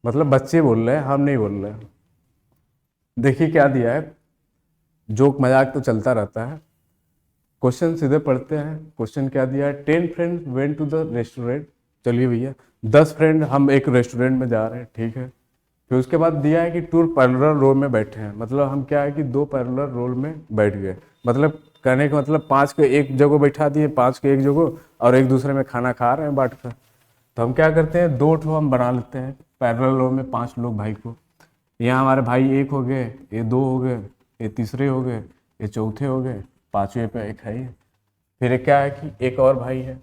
मतलब बच्चे बोल रहे हैं, हम नहीं बोल रहे हैं। देखिए क्या दिया है, जोक मजाक तो चलता रहता है, क्वेश्चन सीधे पढ़ते हैं। क्वेश्चन क्या दिया है, 10 friend went to the restaurant. चलिए भैया 10 फ्रेंड हम एक रेस्टोरेंट में जा रहे हैं, ठीक है। फिर उसके बाद दिया है कि 2 पैरेलल रो में बैठे हैं, मतलब हम क्या है कि 2 पैरेलल रो में बैठ गए, मतलब कहने का मतलब 5 को एक जगह बैठा दिए, 5 को एक जगह, और एक दूसरे में खाना खा रहे हैं बांट कर। तो हम क्या करते हैं, 2 ठो हम बना लेते हैं पैरेलल रो में, 5 लोग भाई को। यहाँ हमारे भाई 1 हो गए, ये 2 हो गए, ये तीसरे हो गए, ये चौथे हो गए, 5वें पे एक है। फिर एक क्या है कि एक और भाई है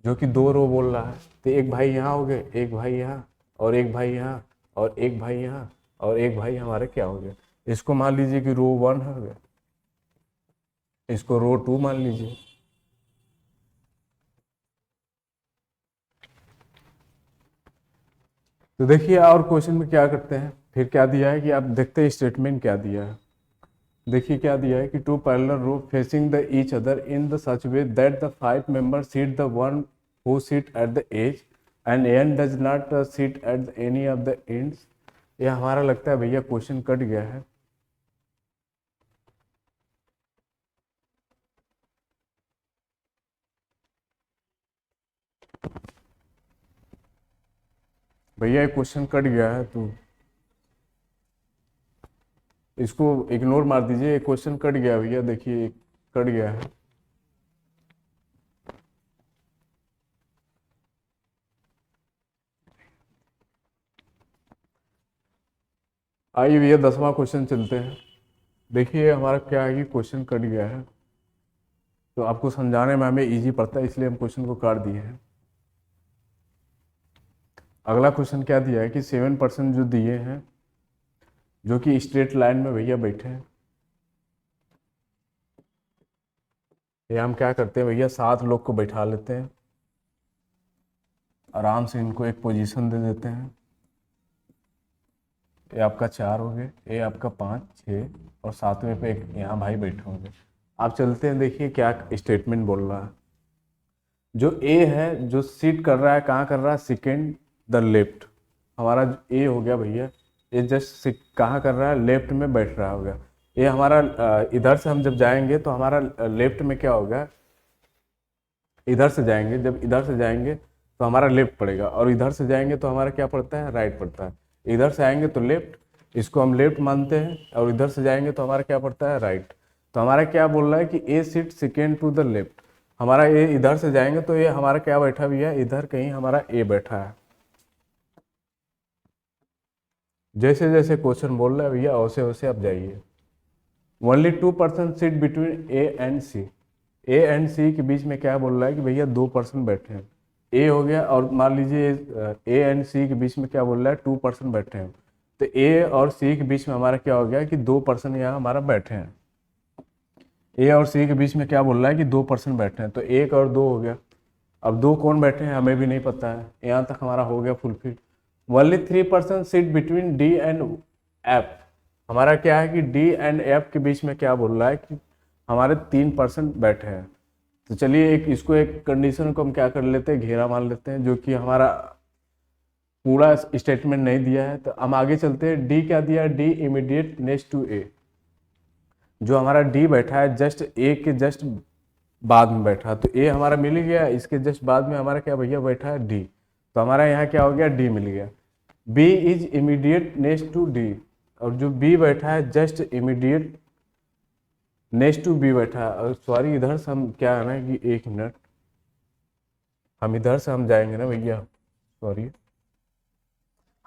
जो कि 2 रो बोल रहा है, तो एक भाई यहाँ हो गए, एक भाई यहाँ, और एक भाई यहाँ, और एक भाई यहाँ, और एक भाई हमारे क्या हो गए। इसको मान लीजिए कि रो 1 हो गया, इसको रो 2 मान लीजिए। तो देखिए और क्वेश्चन में क्या करते हैं, फिर क्या दिया है कि आप देखते हैं स्टेटमेंट क्या दिया है। देखिए क्या दिया है कि 2 parallel row facing the each other in the such way that the 5 member seat the one who seat at the edge and N does not seat at any of the ends. यह हमारा लगता है भैया question cut गया है। भैया ये question cut गया है, तो इसको इग्नोर मार दीजिए, ये क्वेश्चन कट गया भैया, देखिए कट गया है। आइए भैया 10वां क्वेश्चन चलते हैं। देखिए हमारा क्या है कि क्वेश्चन कट गया है, तो आपको समझाने में हमें इजी पड़ता है, इसलिए हम क्वेश्चन को काट दिए हैं। अगला क्वेश्चन क्या दिया है कि 7% जो दिए हैं, जो कि स्ट्रेट लाइन में भैया बैठे हैं। ये हम क्या करते हैं भैया, 7 लोग को बैठा लेते हैं, आराम से इनको एक पोजीशन दे देते हैं। ये आपका 4 हो गए, ये आपका 5, 6, और 7वें पे एक यहाँ भाई बैठे होंगे। आप चलते हैं, देखिए क्या स्टेटमेंट बोल रहा है। जो ए है जो सीट कर रहा है, कहाँ कर रहा है, सेकेंड द लेफ्ट। हमारा ए हो गया भैया, ये जस्ट कहाँ कर रहा है, लेफ्ट में बैठ रहा होगा। ये हमारा इधर से हम जब जाएंगे तो हमारा लेफ्ट में क्या होगा, इधर से जाएंगे, जब इधर से जाएंगे तो हमारा लेफ्ट पड़ेगा, और इधर से जाएंगे तो हमारा क्या पड़ता है, राइट पड़ता है। इधर से आएंगे तो लेफ्ट, इसको हम लेफ्ट मानते हैं, और इधर से जाएंगे तो हमारा क्या पड़ता है, राइट। तो हमारा क्या बोल रहा है कि A seat second to the left. हमारा ये इधर से जाएंगे तो ये हमारा क्या बैठा भी है, इधर कहीं हमारा ए बैठा है। जैसे जैसे क्वेश्चन बोल रहा है भैया वैसे वैसे आप जाइए। Only 2% seat between A and C. A and C के बीच में क्या बोल रहा है कि भैया 2 पर्सन बैठे हैं। ए हो गया, और मान लीजिए ए एंड सी के बीच में क्या बोल रहा है, 2 पर्सन बैठे हैं। तो ए और सी के बीच में हमारा क्या हो गया कि 2 पर्सन यहाँ हमारा बैठे हैं। ए और सी के बीच में क्या बोल रहा है कि 2 पर्सन बैठे हैं, तो 1 और 2 हो गया। अब 2 कौन बैठे हैं हमें भी नहीं पता है, यहाँ तक हमारा हो गया fulfil. Only 3 person sit between D and F. हमारा क्या है कि डी एंड एफ के बीच में क्या बोल रहा है कि हमारे 3 पर्सन बैठे हैं। तो चलिए एक कंडीशन को हम क्या कर लेते हैं, घेरा मान लेते हैं, जो कि हमारा पूरा स्टेटमेंट नहीं दिया है। तो हम आगे चलते हैं। डी क्या दिया है, डी इमीडिएट नेक्स्ट टू ए। जो हमारा डी बैठा है जस्ट ए के जस्ट बाद में बैठा, तो ए हमारा मिल गया। इसके जस्ट बाद में हमारा क्या भैया बैठा है, डी। तो हमारा यहाँ क्या हो गया, डी मिल गया। B is immediate next to D, और जो बी बैठा है just immediate next to B बैठा है। और सॉरी, इधर से हम क्या है ना कि 1 मिनट, हम इधर से हम जाएंगे ना भैया, सॉरी,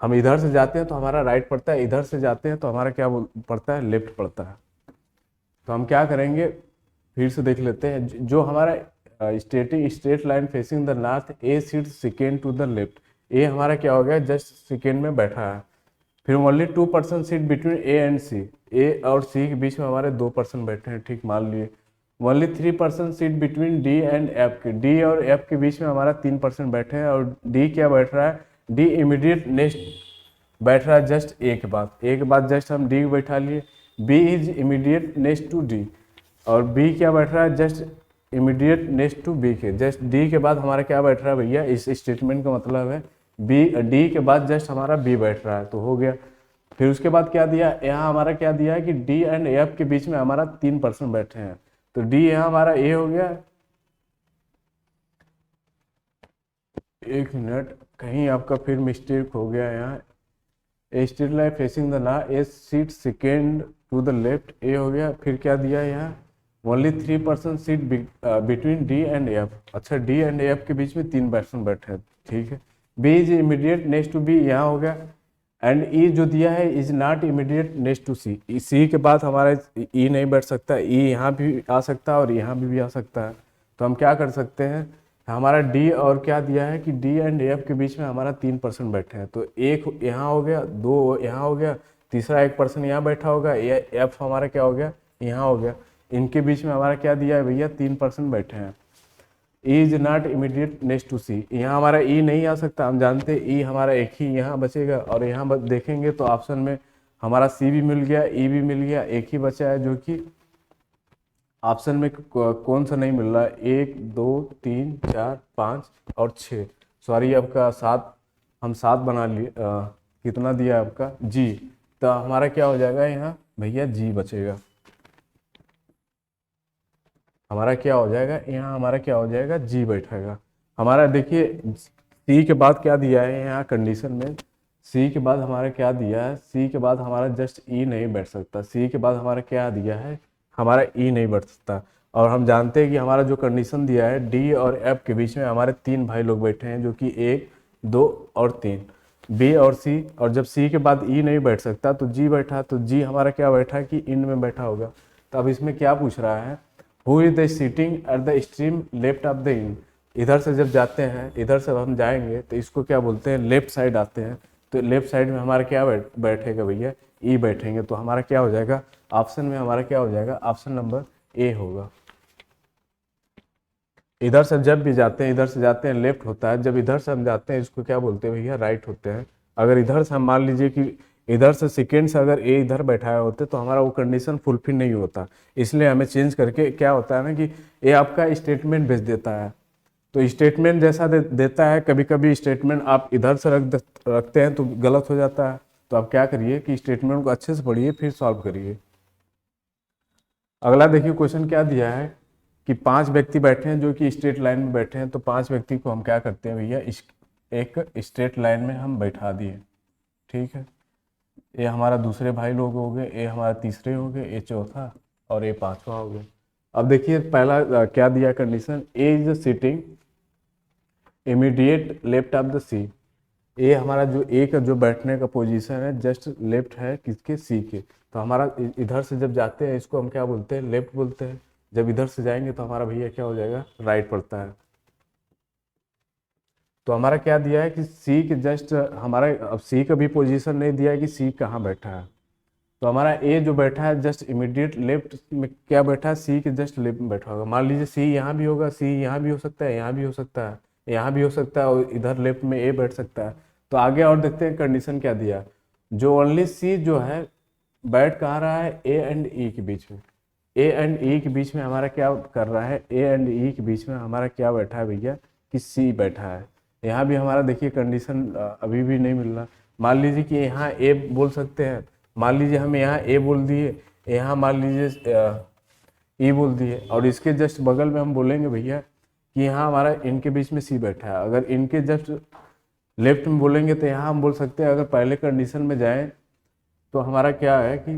हम इधर से जाते हैं तो हमारा राइट पड़ता है, इधर से जाते हैं तो हमारा क्या पड़ता है, लेफ्ट पड़ता है। तो हम क्या करेंगे, फिर से देख लेते हैं। जो हमारा straight line facing the north, A seat second to the left. A हमारा क्या हो गया, जस्ट सेकेंड में बैठा है। फिर only 2 person seat between A and C. A और सी के बीच में हमारे 2 पर्सन बैठे हैं, ठीक मान लिए। Only 3 person seat between D and F के। डी और एफ के बीच में हमारा 3 पर्सन बैठे हैं, और डी क्या बैठ रहा है, डी इमीडिएट नेक्स्ट बैठ रहा है जस्ट ए के बाद। ए के बाद जस्ट हम डी बैठा लिए। B is immediate next to D, और बी क्या बैठ रहा है, just immediate next to B के। जस्ट डी के बाद हमारा क्या बैठ रहा है भैया, इस स्टेटमेंट का मतलब है बी, डी के बाद जस्ट हमारा बी बैठ रहा है, तो हो गया। फिर उसके बाद क्या दिया, यहाँ हमारा क्या दिया है कि डी एंड एफ के बीच में हमारा 3 पर्सन बैठे हैं, तो डी यहाँ हमारा ए हो गया। 1 मिनट, कहीं आपका फिर मिस्टेक हो गया यहाँ। A straight line facing the ना, A seat second to the left, A हो गया। फिर क्या दिया यहाँ, only 3 person seat between D and F. अच्छा, डी एंड एफ के बीच में 3 पर्सन बैठे हैं, ठीक है। B is immediate next to B, यहाँ हो गया। एंड ई जो दिया है, is not immediate next to C. C के बाद हमारा ई नहीं बैठ सकता, ई यहाँ भी आ सकता है और यहाँ भी आ सकता है। तो हम क्या कर सकते हैं, हमारा डी और क्या दिया है कि डी एंड एफ के बीच में हमारा 3 पर्सन बैठे हैं, तो एक यहाँ हो गया, 2 यहाँ हो गया, तीसरा 1 पर्सन यहाँ बैठा होगा, ये एफ हमारा क्या हो गया, यहाँ हो गया। इनके बीच में हमारा क्या दिया है भैया, 3 पर्सन बैठे हैं। E is not immediate next to C, यहाँ हमारा ई नहीं आ सकता, हम जानते हैं ई हमारा एक ही यहाँ बचेगा। और यहाँ देखेंगे तो ऑप्शन में हमारा सी भी मिल गया, ई भी मिल गया, एक ही बचा है, जो कि ऑप्शन में कौन सा नहीं मिल रहा है, 1 2 3 4 5 और 6, सॉरी आपका 7, हम 7 बना लिए। कितना दिया आपका, जी। तो हमारा क्या हो जाएगा यहाँ भैया, जी बचेगा। हमारा क्या हो जाएगा यहाँ, हमारा क्या हो जाएगा, जी बैठेगा हमारा। देखिए सी के बाद क्या दिया है यहाँ कंडीशन में, सी के बाद हमारा क्या दिया है, सी के बाद हमारा जस्ट ई नहीं बैठ सकता। सी के बाद हमारा क्या दिया है, हमारा ई नहीं बैठ सकता। और हम जानते हैं कि हमारा जो कंडीशन दिया है, डी और एफ के बीच में हमारे 3 भाई लोग बैठे हैं, जो कि 1 2 और 3, बी और सी। और जब सी के बाद ई नहीं बैठ सकता तो जी बैठा, तो जी हमारा क्या बैठा कि इन में बैठा होगा। तो अब इसमें क्या पूछ रहा है, who is the sitting at the extreme left of the in. इधर से जब जाते हैं, इधर से हम जाएंगे तो इसको क्या बोलते हैं, लेफ्ट साइड आते हैं। तो लेफ्ट साइड में हमारा क्या बैठेगा भैया, ई बैठेंगे। तो हमारा क्या हो जाएगा, ऑप्शन में हमारा क्या हो जाएगा, ऑप्शन नंबर ए होगा। इधर से जब भी जाते हैं, इधर से जाते हैं लेफ्ट होता है, जब इधर से हम जाते हैं इसको क्या बोलते हैं भैया, राइट होते हैं। अगर इधर से हम मान लीजिए कि इधर से सेकेंड से अगर ए इधर बैठाए होते तो हमारा वो कंडीशन फुलफिल नहीं होता, इसलिए हमें चेंज करके क्या होता है ना कि ए आपका स्टेटमेंट भेज देता है। तो स्टेटमेंट जैसा देता है, कभी कभी स्टेटमेंट आप इधर से रखते हैं तो गलत हो जाता है। तो आप क्या करिए कि स्टेटमेंट को अच्छे से पढ़िए फिर सॉल्व करिए। अगला देखिए क्वेश्चन क्या दिया है कि 5 व्यक्ति बैठे हैं जो कि स्ट्रेट लाइन में बैठे हैं। तो 5 व्यक्ति को हम क्या करते हैं भैया, एक स्ट्रेट लाइन में हम बैठा दिए, ठीक है। ये हमारा दूसरे भाई लोग हो गए, ये हमारा तीसरे हो गए, ये चौथा और ये 5वां हो गया। अब देखिए पहला क्या दिया condition, A is sitting immediate left of the C. A हमारा जो ए का जो बैठने का पोजीशन है जस्ट लेफ्ट है किसके, सी के। तो हमारा इधर से जब जाते हैं इसको हम क्या बोलते हैं, लेफ्ट बोलते हैं। जब इधर से जाएंगे तो हमारा भैया क्या हो जाएगा, राइट पड़ता है। तो हमारा क्या दिया है कि सी के जस्ट हमारा, अब सी का भी पोजीशन नहीं दिया है कि सी कहाँ बैठा है। तो हमारा ए जो बैठा है जस्ट इमीडिएट लेफ्ट में क्या बैठा है, सी के जस्ट लेफ्ट में बैठा होगा। मान लीजिए सी यहाँ भी होगा, सी यहाँ भी हो सकता है, यहाँ भी हो सकता है, यहाँ भी हो सकता है, और इधर लेफ्ट में ए बैठ सकता है। तो आगे और देखते हैं कंडीशन क्या दिया। जो ओनली सी जो है बैठ कहाँ रहा है, ए एंड ई के बीच में। ए एंड ई के बीच में हमारा क्या कर रहा है, ए एंड ई के बीच में हमारा क्या बैठा है भैया, कि सी बैठा है। यहाँ भी हमारा देखिए कंडीशन अभी भी नहीं मिल रहा। मान लीजिए कि यहाँ ए बोल सकते हैं, मान लीजिए हम यहाँ ए बोल दिए, यहाँ मान लीजिए ई बोल दिए, और इसके जस्ट बगल में हम बोलेंगे भैया कि यहाँ हमारा इनके बीच में सी बैठा है। अगर इनके जस्ट लेफ्ट में बोलेंगे तो यहाँ हम बोल सकते हैं, अगर पहले कंडीशन में जाएं तो हमारा क्या है कि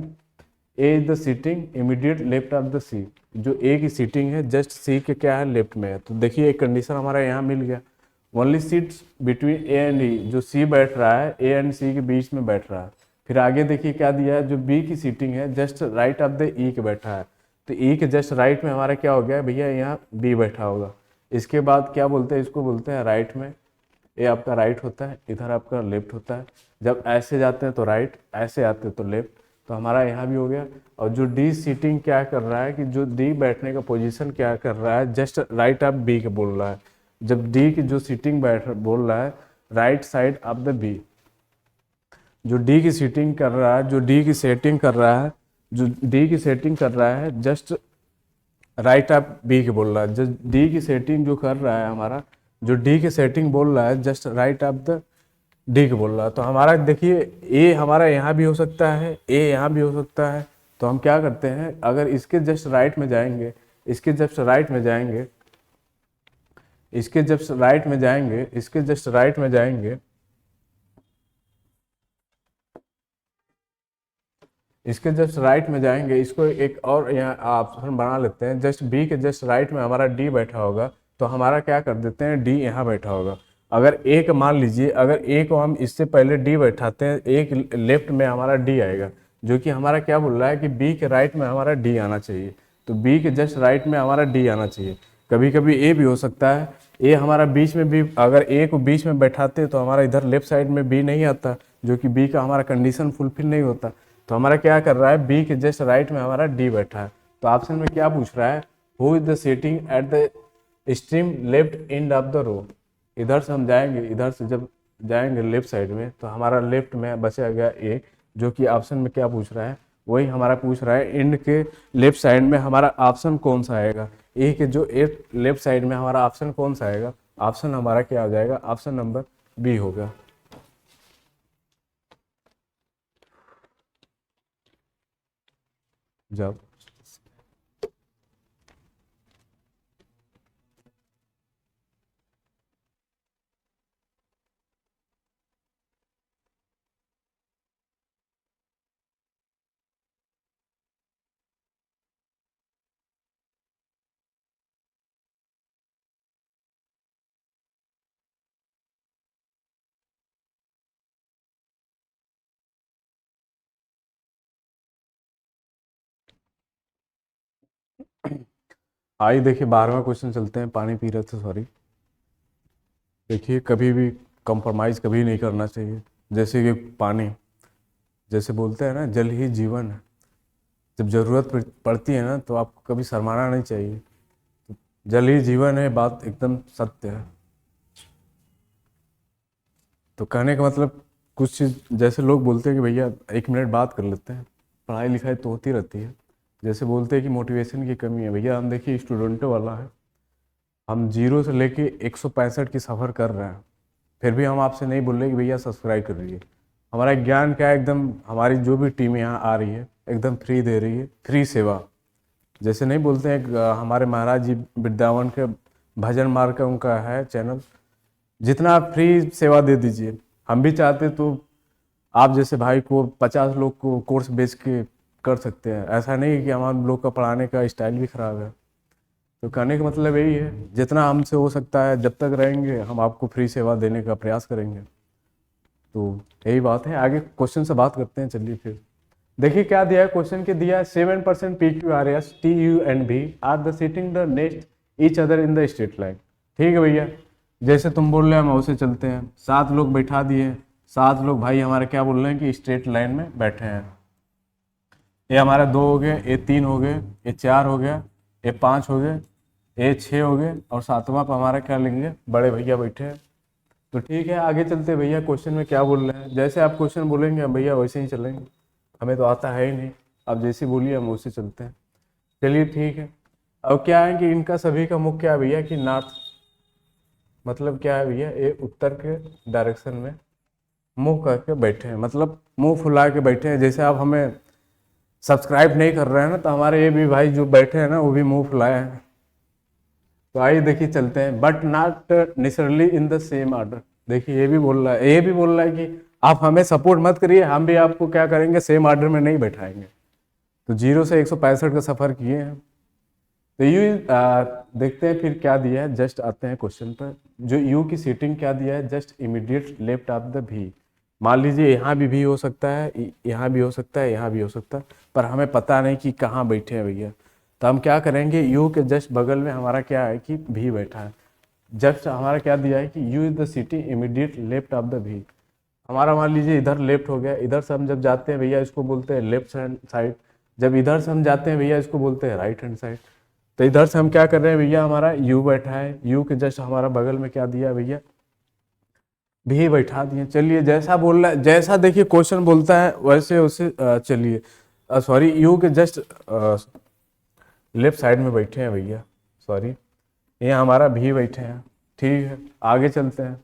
A is the seating immediate left of the C. जो ए की सीटिंग है जस्ट सी के क्या है, लेफ्ट में है। तो देखिए एक कंडीशन हमारा यहाँ मिल गया, only seats between A and E, जो सी बैठ रहा है ए एंड सी के बीच में बैठ रहा है। फिर आगे देखिए क्या दिया है, जो बी की सीटिंग है जस्ट राइट ऑफ द ई के बैठा है। तो ई के जस्ट राइट में हमारा क्या हो गया भैया, यहाँ बी बैठा होगा। इसके बाद क्या बोलते हैं, इसको बोलते हैं राइट में। ये आपका राइट होता है, इधर आपका लेफ्ट होता है। जब ऐसे जाते हैं तो राइट, ऐसे आते हैं तो लेफ्ट। तो हमारा यहाँ भी हो गया। और जो डी सीटिंग क्या कर रहा है कि जो डी बैठने का पोजीशन क्या कर रहा है, जस्ट राइट ऑफ बी के बोल रहा है। जब डी की जो सीटिंग बैठ बोल रहा है right side of the B, जो डी की सीटिंग कर रहा है, जो डी की सेटिंग कर रहा है, जो डी की सेटिंग कर रहा है जस्ट राइट ऑफ बी के बोल रहा है। जस्ट डी की सेटिंग जो कर रहा है हमारा, जो डी की सेटिंग बोल रहा है just right of the D के बोल रहा है। तो हमारा देखिए ए हमारा यहाँ भी हो सकता है, ए यहाँ भी हो सकता है। तो हम क्या करते हैं, अगर इसके जस्ट राइट में जाएंगे, इसके जस्ट राइट में जाएंगे, इसके जस्ट राइट में जाएंगे, इसके जस्ट राइट में जाएंगे, इसके जस्ट राइट में जाएंगे, इसको एक और यहाँ ऑप्शन बना लेते हैं। जस्ट बी के जस्ट राइट में हमारा डी बैठा होगा, तो हमारा क्या कर देते हैं, डी यहाँ बैठा होगा। अगर ए का मान लीजिए, अगर ए को हम इससे पहले डी बैठाते हैं, एक लेफ्ट में हमारा डी आएगा, जो कि हमारा क्या बोल रहा है कि बी के राइट में हमारा डी आना चाहिए। तो बी के जस्ट राइट में हमारा डी आना चाहिए। कभी कभी ए भी हो सकता है, ए हमारा बीच में भी, अगर ए को बीच में बैठाते तो हमारा इधर लेफ्ट साइड में बी नहीं आता, जो कि बी का हमारा कंडीशन फुलफिल नहीं होता। तो हमारा क्या कर रहा है, बी के जस्ट राइट में हमारा डी बैठा है। तो ऑप्शन में क्या पूछ रहा है, who is the sitting at the extreme left end of the row. इधर से हम जाएंगे, इधर से जब जाएंगे लेफ्ट साइड में, तो हमारा लेफ्ट में बचा गया ए, जो कि ऑप्शन में क्या पूछ रहा है, वही हमारा पूछ रहा है एंड के लेफ्ट साइड में हमारा ऑप्शन कौन सा आएगा। ए के जो ए लेफ्ट साइड में हमारा ऑप्शन कौन सा आएगा, ऑप्शन हमारा क्या आ जाएगा, ऑप्शन नंबर बी होगा। जब आइए देखिए 12वां क्वेश्चन चलते हैं, पानी पी रहे थे सॉरी। देखिए कभी भी कंप्रोमाइज़ कभी नहीं करना चाहिए। जैसे कि पानी, जैसे बोलते हैं ना जल ही जीवन है। जब ज़रूरत पड़ती है ना तो आपको कभी शर्माना नहीं चाहिए। जल ही जीवन है, बात एकदम सत्य है। तो कहने का मतलब कुछ चीज़, जैसे लोग बोलते हैं कि भैया 1 मिनट बात कर लेते हैं, पढ़ाई लिखाई तो होती रहती है। जैसे बोलते हैं कि मोटिवेशन की कमी है, भैया हम देखिए स्टूडेंटों वाला है, हम 0 से लेके 165 की सफ़र कर रहे हैं, फिर भी हम आपसे नहीं बोल रहे कि भैया सब्सक्राइब कर रही है। हमारा ज्ञान क्या है, एकदम हमारी जो भी टीम यहाँ आ रही है एकदम फ्री दे रही है, फ्री सेवा। जैसे नहीं बोलते हैं हमारे महाराज जी वृंदावन के भजन मार्ग का उनका है चैनल, जितना आप फ्री सेवा दे दीजिए। हम भी चाहते तो आप जैसे भाई को 50 लोग को कोर्स बेच के कर सकते हैं। ऐसा नहीं है कि हम लोग का पढ़ाने का स्टाइल भी ख़राब है। तो कहने का मतलब यही है, जितना हमसे हो सकता है जब तक रहेंगे हम आपको फ्री सेवा देने का प्रयास करेंगे। तो यही बात है, आगे क्वेश्चन से बात करते हैं, चलिए फिर। देखिए क्या दिया है क्वेश्चन के, दिया है 7% PQRS TU and V are the sitting the next each other in the straight line. ठीक है भैया, जैसे तुम बोल रहे हैं हम वैसे चलते हैं। 7 लोग बैठा दिए, 7 लोग भाई हमारे क्या बोल रहे हैं कि स्ट्रेट लाइन में बैठे हैं। ये हमारे 2 हो गए, ये 3 हो गए, ये 4 हो गया, ये 5 हो गए, ये 6 हो गए, और 7वां पर हमारा क्या लेंगे, बड़े भैया बैठे हैं। तो ठीक है आगे चलते भैया, क्वेश्चन में क्या बोल रहे हैं, जैसे आप क्वेश्चन बोलेंगे हम भैया वैसे ही चलेंगे, हमें तो आता है ही नहीं, आप जैसे बोलिए हम वैसे चलते हैं। चलिए ठीक है। अब क्या है कि इनका सभी का मुख क्या है भैया कि नॉर्थ, मतलब क्या है भैया, ये उत्तर के डायरेक्शन में मुंह करके बैठे हैं, मतलब मुंह फुला के बैठे हैं। जैसे आप हमें सब्सक्राइब नहीं कर रहे हैं ना, तो हमारे ये भी भाई जो बैठे हैं ना वो भी मुंह फुलाए हैं। तो आइए देखिए चलते हैं, but not necessarily in the same order. देखिए ये भी बोल रहा है, ये भी बोल रहा है कि आप हमें सपोर्ट मत करिए, हम भी आपको क्या करेंगे, सेम ऑर्डर में नहीं बैठाएंगे। तो 0 से 165 का सफर किए हैं। तो यू देखते हैं फिर क्या दिया है, जस्ट आते हैं क्वेश्चन पर। जो यू की सीटिंग क्या दिया है, just immediate left of the भी। मान लीजिए यहाँ भी हो सकता है, यहाँ भी हो सकता है, यहाँ भी हो सकता है, पर हमें पता नहीं कि कहाँ बैठे हैं भैया। तो हम क्या करेंगे, यू के जस्ट बगल में हमारा क्या है कि भी बैठा है। जस्ट हमारा क्या दिया है कि you is the city immediate left of the भी। हमारा मान लीजिए इधर लेफ्ट हो गया, इधर से हम जब जाते हैं भैया इसको बोलते हैं लेफ्ट हैंड साइड, जब इधर से हम जाते हैं भैया इसको बोलते हैं राइट हैंड साइड। तो इधर से हम क्या कर रहे हैं भैया, हमारा यू बैठा है, यू के जस्ट हमारा बगल में क्या दिया है भैया, भी बैठा दिए। चलिए जैसा बोल रहा है, जैसा देखिए क्वेश्चन बोलता है वैसे वैसे चलिए, सॉरी यू के जस्ट लेफ्ट साइड में बैठे हैं भैया, सॉरी ये हमारा भी बैठे हैं। ठीक है आगे चलते हैं।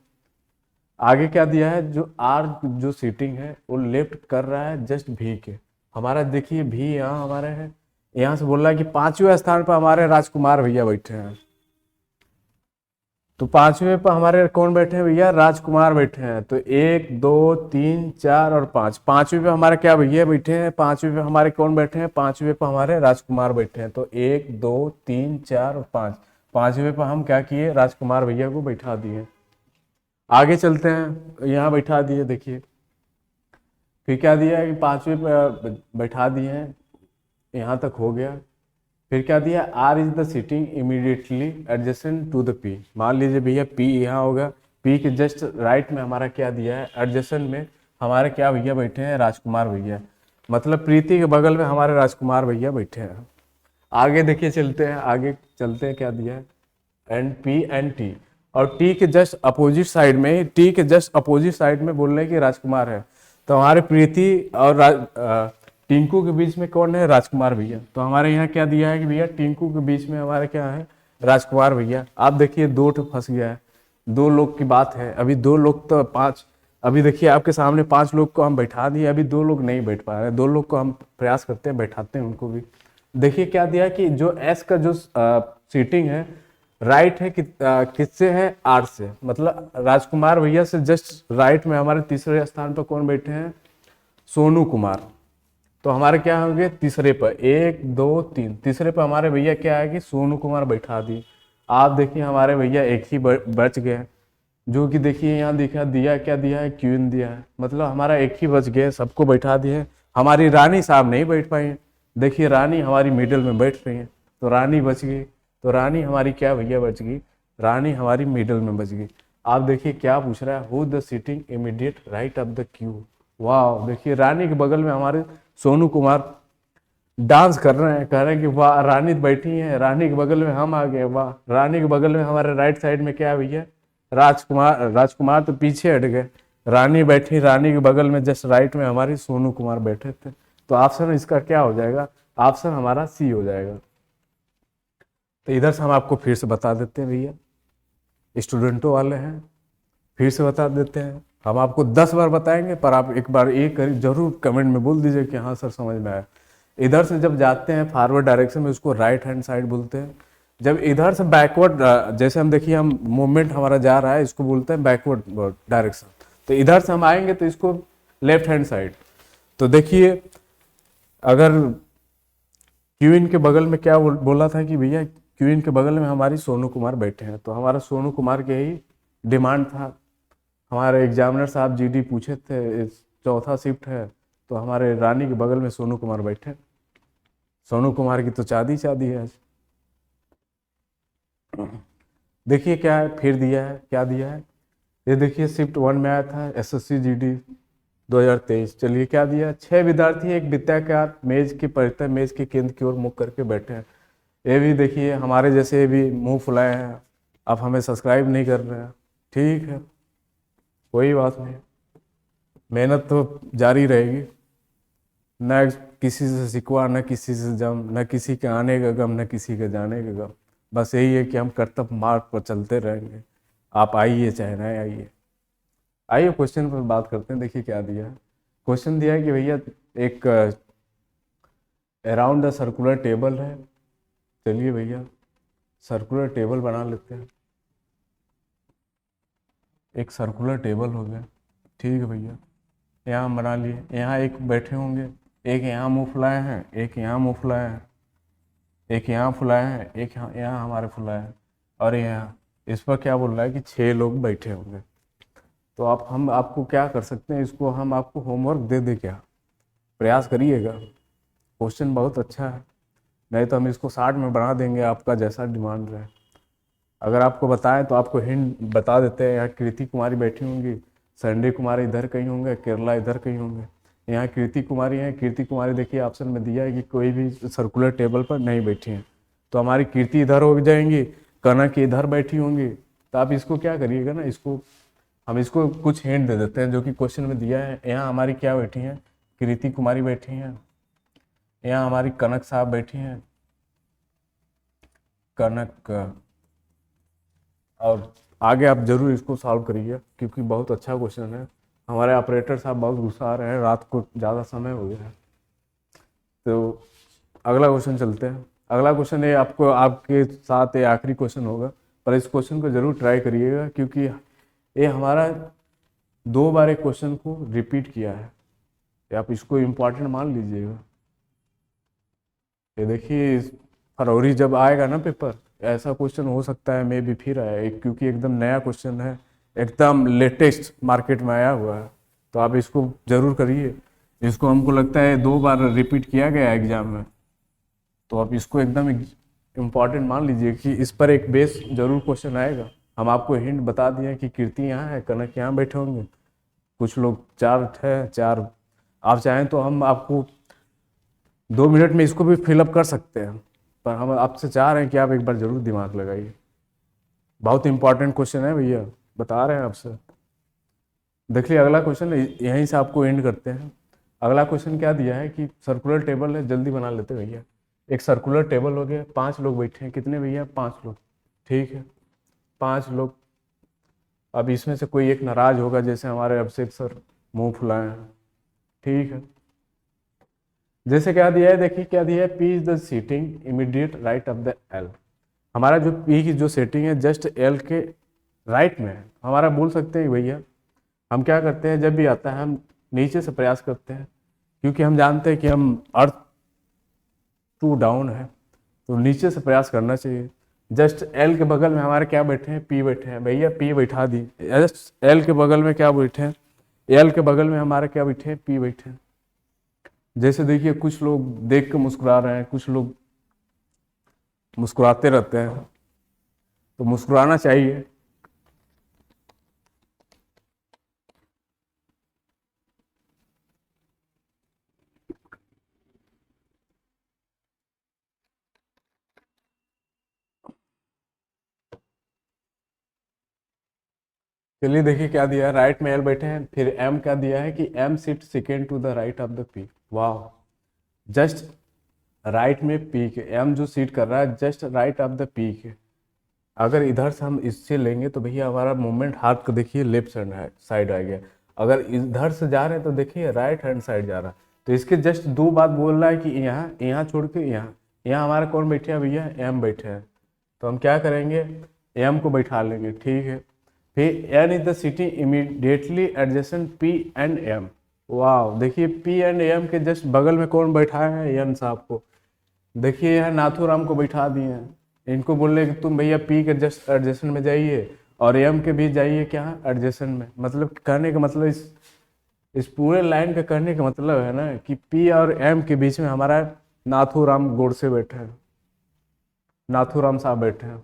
आगे क्या दिया है, जो आर जो सीटिंग है वो लेफ्ट कर रहा है जस्ट भी के। हमारा देखिए भी यहाँ हमारे है, यहाँ से बोल रहा है कि 5वें स्थान पर हमारे राजकुमार भैया बैठे हैं। तो 5वें पर हमारे कौन बैठे हैं भैया, राजकुमार बैठे हैं। तो 1 2 3 4 और 5, 5वें पे हमारे क्या भैया बैठे हैं, 5वें पे हमारे कौन बैठे हैं, 5वें पे हमारे राजकुमार बैठे हैं। तो 1 2 3 4 और 5, 5वें पे हम क्या किए, राजकुमार भैया को बैठा दिए। आगे चलते हैं, यहाँ बैठा दिए देखिए, फिर क्या दिया है कि 5वें पे बैठा दिए हैं, यहाँ तक हो गया। फिर क्या दिया, R is the sitting immediately adjacent to the P. मान लीजिए भैया पी यहाँ होगा, पी के जस्ट राइट में हमारा क्या दिया है, एडजेसेंट में हमारे क्या भैया बैठे हैं, राजकुमार भैया। मतलब प्रीति के बगल में हमारे राजकुमार भैया बैठे हैं। आगे देखिए चलते हैं, आगे चलते हैं क्या दिया है, एंड पी एंड टी, और टी के जस्ट अपोजिट साइड में, टी के जस्ट अपोजिट साइड में बोल रहे हैं कि राजकुमार है। तो हमारे प्रीति और टिंकू के बीच में कौन है, राजकुमार भैया। तो हमारे यहाँ क्या दिया है कि भैया टिंकू के बीच में हमारे क्या है, राजकुमार भैया। आप देखिए 2 फंस गया है, 2 लोग की बात है, अभी 2 लोग तो 5, अभी देखिए आपके सामने 5 लोग को हम बैठा दिए, अभी 2 लोग नहीं बैठ पा रहे, 2 लोग को हम प्रयास करते हैं बैठाते हैं उनको भी। देखिए क्या दिया कि जो एस का जो सीटिंग है राइट है किससे है, आर से, मतलब राजकुमार भैया से जस्ट राइट में हमारे तीसरे स्थान पर कौन बैठे हैं, सोनू कुमार। तो हमारे क्या होंगे, तीसरे पर 1 2 3, तीसरे पर हमारे भैया क्या है कि सोनू कुमार बैठा दिए। आप देखिए हमारे भैया एक ही बच गए, जो कि देखिए यहाँ दिखा दिया, क्या दिया है, क्वीन दिया है, मतलब हमारा एक ही बच गए, सबको बैठा दिए। हमारी रानी साहब नहीं बैठ पाई, देखिए रानी हमारी मिडिल में बैठ रही है, तो रानी बच गई। तो रानी हमारी क्या भैया बच गई, रानी हमारी मिडिल में बच गई। आप देखिए क्या पूछ रहा है, who the seating immediate right of the Q. वाह, देखिए रानी के बगल में हमारे सोनू कुमार डांस कर रहे हैं, कह रहे हैं कि वाह रानी बैठी है, रानी के बगल में हम आ गए, वाह। रानी के बगल में हमारे राइट साइड में क्या है भैया, राजकुमार। राजकुमार तो पीछे हट गए, रानी बैठी, रानी के बगल में जस्ट राइट में हमारी सोनू कुमार बैठे थे। तो ऑप्शन इसका क्या हो जाएगा, ऑप्शन हमारा सी हो जाएगा। तो इधर से हम आपको फिर से बता देते हैं भैया, स्टूडेंटों वाले हैं, फिर से बता देते हैं। हम आपको 10 बार बताएंगे, पर आप एक बार एक जरूर कमेंट में बोल दीजिए कि हाँ सर समझ में आया। इधर से जब जाते हैं फॉरवर्ड डायरेक्शन में, उसको राइट हैंड साइड बोलते हैं। जब इधर से बैकवर्ड, जैसे हम देखिए हम मूवमेंट हमारा जा रहा है, इसको बोलते हैं बैकवर्ड डायरेक्शन। तो इधर से हम आएंगे तो इसको लेफ्ट हैंड साइड। तो देखिए अगर क्वीन के बगल में क्या बोला था कि भैया क्वीन के बगल में हमारी सोनू कुमार बैठे हैं, तो हमारा सोनू कुमार के ही डिमांड था। हमारे एग्जामिनर साहब जीडी पूछे थे, चौथा शिफ्ट है तो हमारे रानी के बगल में सोनू कुमार बैठे। सोनू कुमार की तो चाँदी चाँदी है आज। देखिए क्या है, फिर दिया है, क्या दिया है, ये देखिए शिफ्ट 1 में आया था एसएससी जीडी 2023। चलिए क्या दिया, 6 विद्यार्थी एक वृत्ताकार मेज के परितः मेज के केंद्र की ओर मुख करके बैठे हैं। ये भी देखिए हमारे जैसे भी मुंह फुलाए हैं, आप हमें सब्सक्राइब नहीं कर रहे हैं, ठीक है कोई बात नहीं, मेहनत तो जारी रहेगी। न किसी से शिकवा, न किसी से जम, न किसी के आने का गम, न किसी के जाने का गम। बस यही है कि हम कर्तव्य मार्ग पर चलते रहेंगे। आप आइए चाहे ना आइए। आइए क्वेश्चन पर बात करते हैं। देखिए क्या दिया है, क्वेश्चन दिया है कि भैया एक अराउंड द सर्कुलर टेबल है। चलिए भैया सर्कुलर टेबल बना लेते हैं। एक सर्कुलर टेबल हो गया, ठीक है भैया, यहाँ हम बना लिए। यहाँ एक बैठे होंगे, एक यहाँ मुँह फुलाए हैं, एक यहाँ मुँह फुलाए हैं, एक यहाँ फुलाए हैं, एक यहाँ हमारे फुलाए हैं, और यहाँ इस पर क्या बोल रहा है कि 6 लोग बैठे होंगे। तो हम आपको क्या कर सकते हैं, इसको हम आपको होमवर्क दे दे, क्या प्रयास करिएगा। क्वेश्चन बहुत अच्छा है, नहीं तो हम इसको 60 में बना देंगे, आपका जैसा डिमांड रहे। अगर आपको बताएं तो आपको हिंट बता देते हैं। यहाँ कृति कुमारी बैठी होंगी, संडे कुमार इधर कहीं होंगे, केरला इधर कहीं होंगे। यहाँ कृति कुमारी है। कृति कुमारी देखिए ऑप्शन में दिया है कि कोई भी सर्कुलर टेबल पर नहीं बैठी हैं, तो हमारी कृति इधर हो जाएंगी, कनक इधर बैठी होंगी। तो आप इसको क्या करिएगा ना, हम इसको कुछ हिंट दे देते हैं जो कि क्वेश्चन में दिया है। यहाँ हमारी क्या बैठी हैं, कृति कुमारी बैठी हैं। यहाँ हमारी कनक साहब बैठी हैं, कनक। और आगे आप जरूर इसको सॉल्व करिए क्योंकि बहुत अच्छा क्वेश्चन है। हमारे ऑपरेटर साहब बहुत गुस्सा आ रहे हैं, रात को ज़्यादा समय हो गया है। तो अगला क्वेश्चन चलते हैं। अगला क्वेश्चन ये आपको आपके साथ ये आखिरी क्वेश्चन होगा, पर इस क्वेश्चन को जरूर ट्राई करिएगा क्योंकि ये हमारा 2 बार एक क्वेश्चन को रिपीट किया है। आप इसको इम्पोर्टेंट मान लीजिएगा। ये देखिए फरवरी जब आएगा ना पेपर, ऐसा क्वेश्चन हो सकता है मे भी फिर आए, क्योंकि एकदम नया क्वेश्चन है, एकदम लेटेस्ट मार्केट में आया हुआ है। तो आप इसको जरूर करिए। इसको हमको लगता है 2 बार रिपीट किया गया एग्जाम में, तो आप इसको एकदम इम्पॉर्टेंट मान लीजिए कि इस पर एक बेस जरूर क्वेश्चन आएगा। हम आपको हिंट बता दिए कि कीर्ति यहाँ है, कनक यहाँ बैठे होंगे, कुछ लोग 4 है, 4। आप चाहें तो हम आपको 2 मिनट में इसको भी फिलअप कर सकते हैं, पर हम आपसे चाह रहे हैं कि आप एक बार जरूर दिमाग लगाइए। बहुत इंपॉर्टेंट क्वेश्चन है भैया, बता रहे हैं आपसे। देखिए अगला क्वेश्चन यहीं से आपको एंड करते हैं। अगला क्वेश्चन क्या दिया है कि सर्कुलर टेबल है, जल्दी बना लेते भैया। एक सर्कुलर टेबल हो गया, 5 लोग बैठे हैं। कितने भैया, 5 लोग, ठीक है 5 लोग। अब इसमें से कोई एक नाराज होगा, जैसे हमारे अभिषेक सर मुंह फुलाए हैं, ठीक है। जैसे क्या दिया है, देखिए क्या दिया है, P is the seating immediate right of the L. हमारा जो पी की जो सेटिंग है जस्ट एल के राइट में है। हमारा बोल सकते हैं भैया, हम क्या करते हैं जब भी आता है हम नीचे से प्रयास करते हैं, क्योंकि हम जानते हैं कि हम अर्थ टू डाउन है, तो नीचे से प्रयास करना चाहिए। जस्ट एल के बगल में हमारे क्या बैठे हैं, पी बैठे हैं भैया, पी बैठा दी। जस्ट एल के बगल में क्या बैठे हैं, एल के बगल में हमारे क्या बैठे हैं, पी बैठे हैं। जैसे देखिए कुछ लोग देख के मुस्कुरा रहे हैं, कुछ लोग मुस्कुराते रहते हैं, तो मुस्कुराना चाहिए। चलिए देखिए क्या दिया है, राइट में एल बैठे हैं, फिर एम क्या दिया है कि M sit second to the right of the P. वाह, जस्ट राइट में पी के एम जो सीट कर रहा है just right of the P के। अगर इधर से हम इससे लेंगे तो भैया हमारा मूवमेंट हाथ का देखिए लेफ्ट साइड आ गया। अगर इधर से जा रहे हैं तो देखिए राइट हैंड साइड जा रहा है। तो इसके जस्ट 2 बात बोल रहा है कि यहाँ छोड़ के यहाँ हमारा कौन बैठे हैं भैया, एम बैठे हैं। तो हम क्या करेंगे, एम को बैठा लेंगे, ठीक है। फिर N is the city immediately adjacent P and M. वाह, देखिए पी एंड एम के जस्ट बगल में कौन बैठा है, एन साहब को। देखिए यहाँ नाथूराम को बैठा दिए हैं, इनको बोल रहे कि तुम भैया पी के जस्ट एडजेसेंट में जाइए और एम के भी जाइए क्या, एडजेसेंट में। मतलब कहने का मतलब इस पूरे लाइन का कहने का मतलब है ना कि पी और एम के बीच में हमारा नाथूराम गोडसे बैठे हैं, नाथूराम साहब बैठे हैं।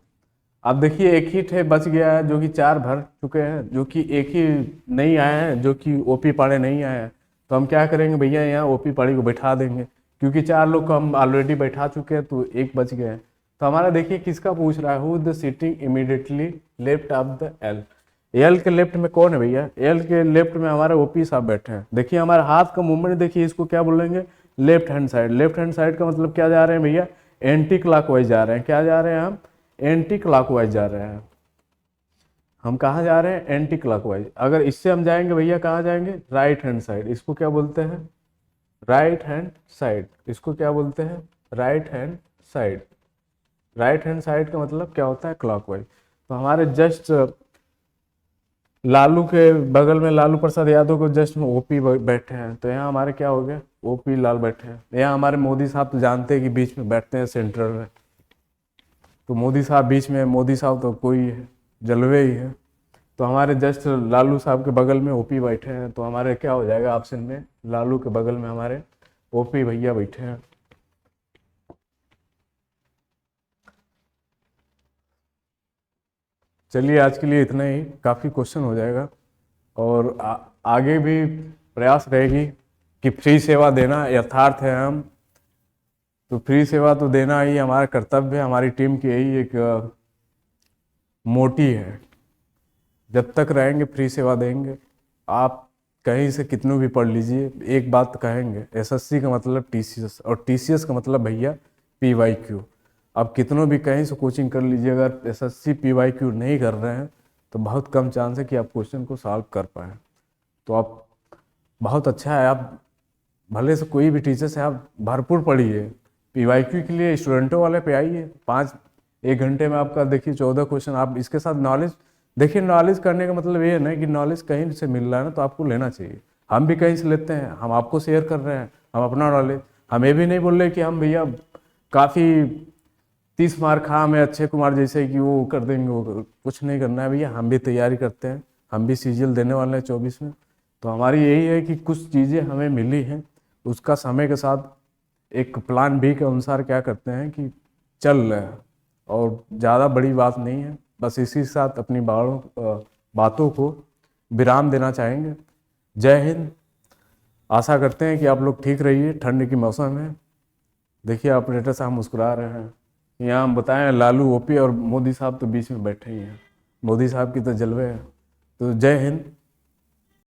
अब देखिए एक ही ठे बच गया है जो कि 4 भर चुके हैं, जो कि एक ही नहीं आए हैं, जो कि ओपी पाड़े नहीं आए हैं। तो हम क्या करेंगे भैया, यहाँ ओपी पाड़ी को बैठा देंगे, क्योंकि 4 लोग को हम ऑलरेडी बैठा चुके हैं, तो एक बच गए हैं। तो हमारा देखिए किसका पूछ रहा है, who the sitting immediately left of the L. L के लेफ्ट में कौन है भैया, एल के लेफ्ट में हमारे ओपी साहब बैठे हैं। देखिए हमारे हाथ का मूवमेंट देखिए, इसको क्या बोलेंगे, left hand side. Left hand side का मतलब क्या जा रहे हैं भैया, एंटी क्लॉकवाइज जा रहे हैं। क्या जा रहे हैं हम, एंटी क्लॉकवाइज जा रहे हैं। हम कहाँ जा रहे हैं, एंटी क्लॉकवाइज। अगर इससे हम जाएंगे भैया कहाँ जाएंगे, राइट हैंड साइड। इसको क्या बोलते हैं, राइट हैंड साइड। इसको क्या बोलते हैं, right hand side. Right hand side का मतलब क्या होता है, क्लॉकवाइज। तो हमारे जस्ट लालू के बगल में लालू प्रसाद यादव को जस्ट में ओपी बैठे हैं, तो यहाँ हमारे क्या हो गया, ओपी लाल बैठे हैं। यहाँ हमारे मोदी साहब तो जानते हैं कि बीच में बैठते हैं सेंट्रल में, तो मोदी साहब बीच में, मोदी साहब तो कोई है, जलवे ही है। तो हमारे जस्ट लालू साहब के बगल में ओपी बैठे हैं, तो हमारे क्या हो जाएगा ऑप्शन में, लालू के बगल में हमारे ओपी भैया बैठे हैं। चलिए आज के लिए इतना ही, काफ़ी क्वेश्चन हो जाएगा, और आगे भी प्रयास रहेगी कि फ्री सेवा देना यथार्थ है हम, तो फ्री सेवा तो देना ही हमारा कर्तव्य है। हमारी टीम की यही एक मोटी है, जब तक रहेंगे फ्री सेवा देंगे। आप कहीं से कितनों भी पढ़ लीजिए, एक बात तो कहेंगे, एसएससी का मतलब टीसीएस, और टीसीएस का मतलब भैया पीवाईक्यू। आप कितनों भी कहीं से कोचिंग कर लीजिए, अगर एसएससी पीवाईक्यू नहीं कर रहे हैं तो बहुत कम चांस है कि आप क्वेश्चन को सॉल्व कर पाएँ। तो आप बहुत अच्छा है, आप भले से कोई भी टीचर से आप भरपूर पढ़िए, पीवाईक्यू के लिए स्टूडेंटों वाले पे आइए। 1 घंटे में आपका देखिए 14 क्वेश्चन, आप इसके साथ नॉलेज देखिए। नॉलेज करने का मतलब ये है ना कि नॉलेज कहीं से मिल रहा है ना, तो आपको लेना चाहिए। हम भी कहीं से लेते हैं, हम आपको शेयर कर रहे हैं, हम अपना नॉलेज। हम ये भी नहीं बोल रहे कि हम भैया काफ़ी 30 मार्क हाँ मैं अक्षय कुमार जैसे कि वो कर देंगे, वो कुछ नहीं करना है भैया। हम भी तैयारी करते हैं, हम भी सीजीएल देने वाले हैं 24 में। तो हमारी यही है कि कुछ चीज़ें हमें मिली हैं, उसका समय के साथ एक प्लान बी के अनुसार क्या करते हैं कि चल रहे हैं, और ज़्यादा बड़ी बात नहीं है। बस इसी के साथ अपनी बातों को विराम देना चाहेंगे। जय हिंद। आशा करते हैं कि आप लोग ठीक रहिए, ठंड की मौसम है। देखिए ऑपरेटर साहब मुस्कुरा रहे हैं। यहाँ हम बताएं, लालू ओपी और मोदी साहब तो बीच में बैठे ही हैं, मोदी साहब की तो जलवे है। तो जय हिंद।